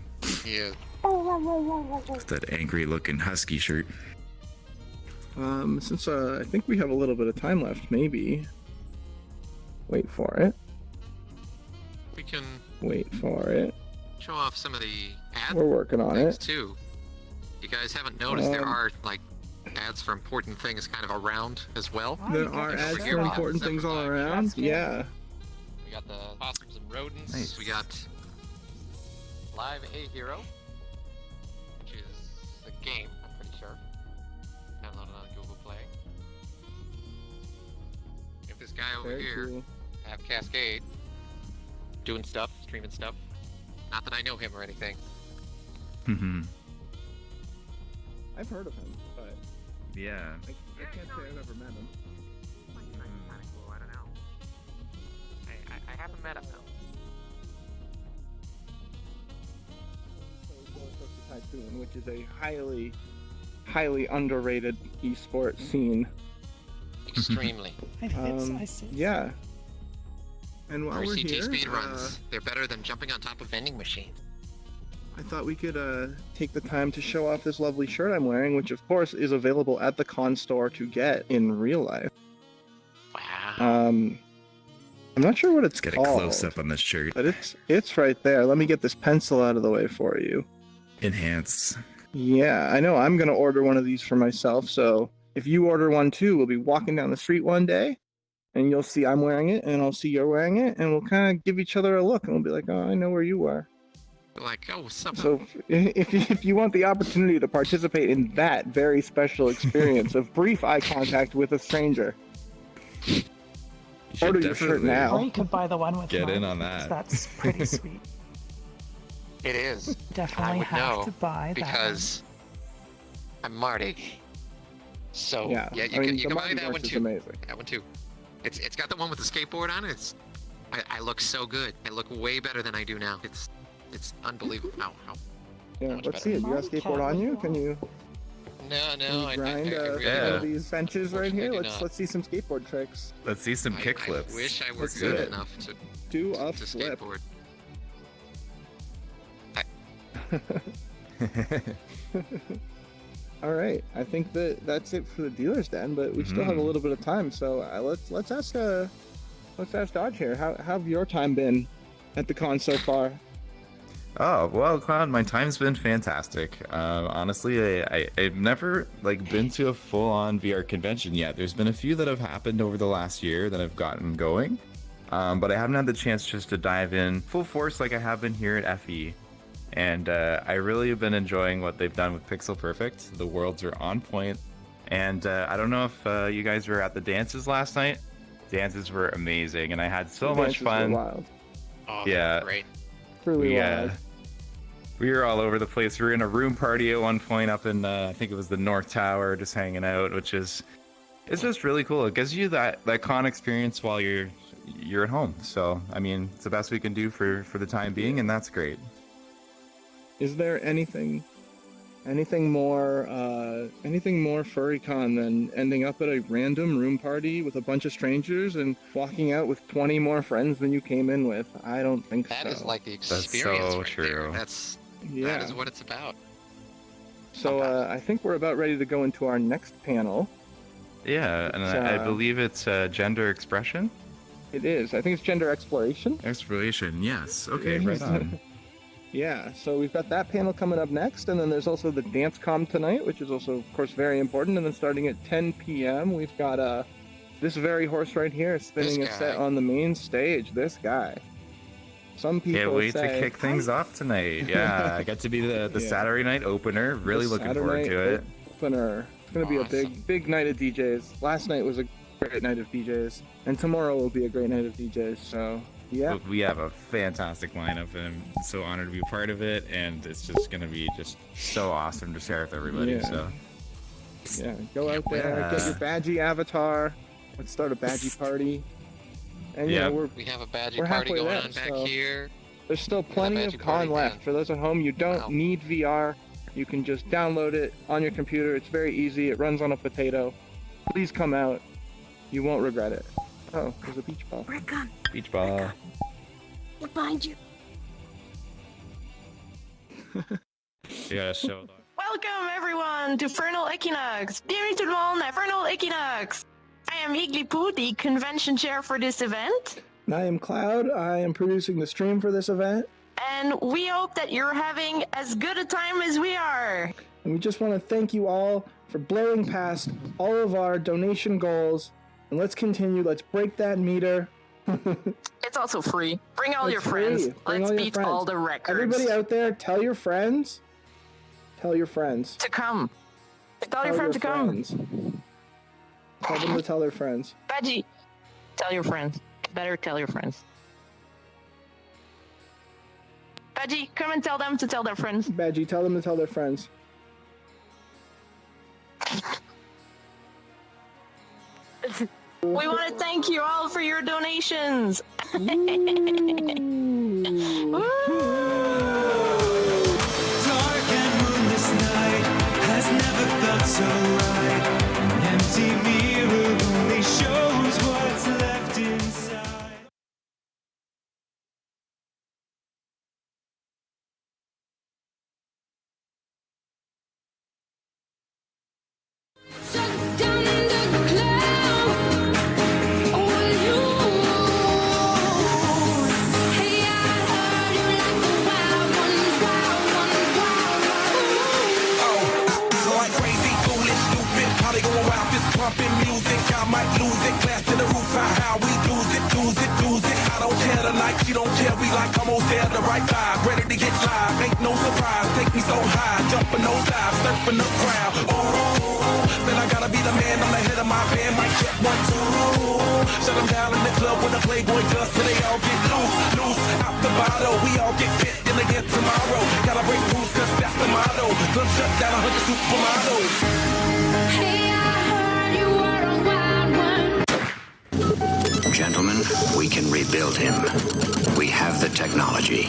Yeah. With that angry-looking husky shirt. Since I think we have a little bit of time left, maybe. Wait for it. We can Wait for it. show off some of the ads We're working on it. too. You guys haven't noticed there are like ads for important things kind of around as well. There are ads for important things all around. Yeah. We got the possums and rodents. Nice. We got Live A Hero, which is a game, I'm pretty sure. Downloaded on Google Play. We have this guy over Very here, cool. have Cascade, doing stuff, streaming stuff. Not that I know him or anything. Mm-hmm. I've heard of him, but Yeah. I can't say I've ever met him. Kind of cool, I don't know. I haven't met him though. Tycoon, which is a highly underrated esports scene. Extremely. It fits, I see. Yeah. And while we're RCT here, speedruns. They're better than jumping on top of vending machines. I thought we could take the time to show off this lovely shirt I'm wearing, which of course is available at the con store to get in real life. Wow. I'm not sure what it's Let's get called. a close up on this shirt. But it's right there. Let me get this pencil out of the way for you. Enhance. Yeah, I know. I'm gonna order one of these for myself. So if you order one too, we'll be walking down the street one day, and you'll see I'm wearing it, and I'll see you're wearing it, and we'll kind of give each other a look, and we'll be like, "Oh, I know where you are." Like, oh, what's up? So if you want the opportunity to participate in that very special experience of brief eye contact with a stranger, order your shirt now. Or you could buy the one with Get in mine, on 'cause that. That's pretty sweet. It is. Definitely I would have know to buy that because I'm Marty. So Yeah, you I can mean, you the can buy Marty that Verse one is too. amazing. That one too. It's got the one with the skateboard on it. I look so good. I look way better than I do now. It's unbelievable. Ow. Yeah, much let's better. see it. You got a skateboard on you? Can you No, I grind really one don't. of these benches right here? Unfortunately, do Let's see some skateboard tricks. Let's see some kick flips. I wish I were Let's do good it. enough to Do a to flip. skateboard. All right, I think that's it for the dealer's den, but we still have a little bit of time, so let's ask Dodge here. How have your time been at the con so far? Oh, well, Cloud, my time's been fantastic. Honestly, I've never been to a full-on VR convention yet. There's been a few that have happened over the last year that I've gotten going, but I haven't had the chance just to dive in full force like I have been here at FE. And I really have been enjoying what they've done with Pixel Purrfect. The worlds are on point, and I don't know if you guys were at the dances last night. Dances were amazing, and I had so much Dances were fun. wild. Oh, Yeah. great. Truly wild. We were all over the place. We were in a room party at one point up in, I think it was the North Tower, just hanging out, which is, it's just really cool. It gives you that con experience while you're at home. So, I mean, it's the best we can do for the time being, and that's great. Is there anything more FurryCon than ending up at a random room party with a bunch of strangers and walking out with 20 more friends than you came in with? I don't think so. That is like the That's experience so right true. there. That is what it's about. So I think we're about ready to go into our next panel. Yeah, and I believe it's gender expression? It is. I think it's gender exploration. Exploration, yes. Okay, Yes. right on. Yeah, so we've got that panel coming up next, and then there's also the dance com tonight, which is also, of course, very important. And then starting at 10 p.m., we've got this very horse right here spinning a set on the main stage. This guy. Some people Can't wait say, to kick things off tonight. Yeah, I got to be the Yeah. Saturday night opener. Really The looking Saturday forward to it. Opener. It's gonna be a big night of DJs. Last night was a great night of DJs, and tomorrow will be a great night of DJs. So yeah, But we have a fantastic lineup, and I'm so honored to be a part of it. And it's just gonna be just so awesome to share with everybody. Yeah. So yeah, go out there, Yeah. get your badgie avatar. Let's start a badgie party. And Yeah. We have a badgie we're party halfway going there, on back so here. There's still plenty badgie of party, con left. man. For those at home, you don't Wow. need VR. You can just download it on your computer. It's very easy. It runs on a potato. Please come out. You won't regret it. Oh, there's a beach ball. We're gone. beach ball. We're behind you. Yeah, so Welcome everyone to Furnal Equinox. Bienvenue tout le monde à Furnal Equinox. I am Iglipu, the convention chair for this event, I am Cloud. I am producing the stream for this event. and we hope that you're having as good a time as we are. And we just want to thank you all for blowing past all of our donation goals. And let's continue. Let's break that meter. It's also free. Bring all It's your free. friends. Bring Let's all your beat friends. all the records. Everybody out there, tell your friends. Tell your friends. to come. Tell your friends to come. friends. Tell them to tell their friends. Badgie, tell your friends. Better tell your friends. Badgie, come and tell them to tell their friends. Badgie, tell them to tell their friends. We want to thank you all for your donations. Dark and moonless night has never felt so right. An empty mirror only shows what's left inside. like she don't care. We like almost there, the right vibe, ready to get live. Ain't no surprise, take me so high, jumping those dives, surfing the crowd. Oh, then I gotta be the man, I'm the head of my band. Mic check 1, 2. Shut them down in the club with a Playboy does till they all get loose out the bottle. We all get fit in again tomorrow. Gotta break rules 'cause that's the motto. Club shut down 100 supermodels. Hey, I heard you were a wild one. Gentlemen, we can rebuild him. We have the technology.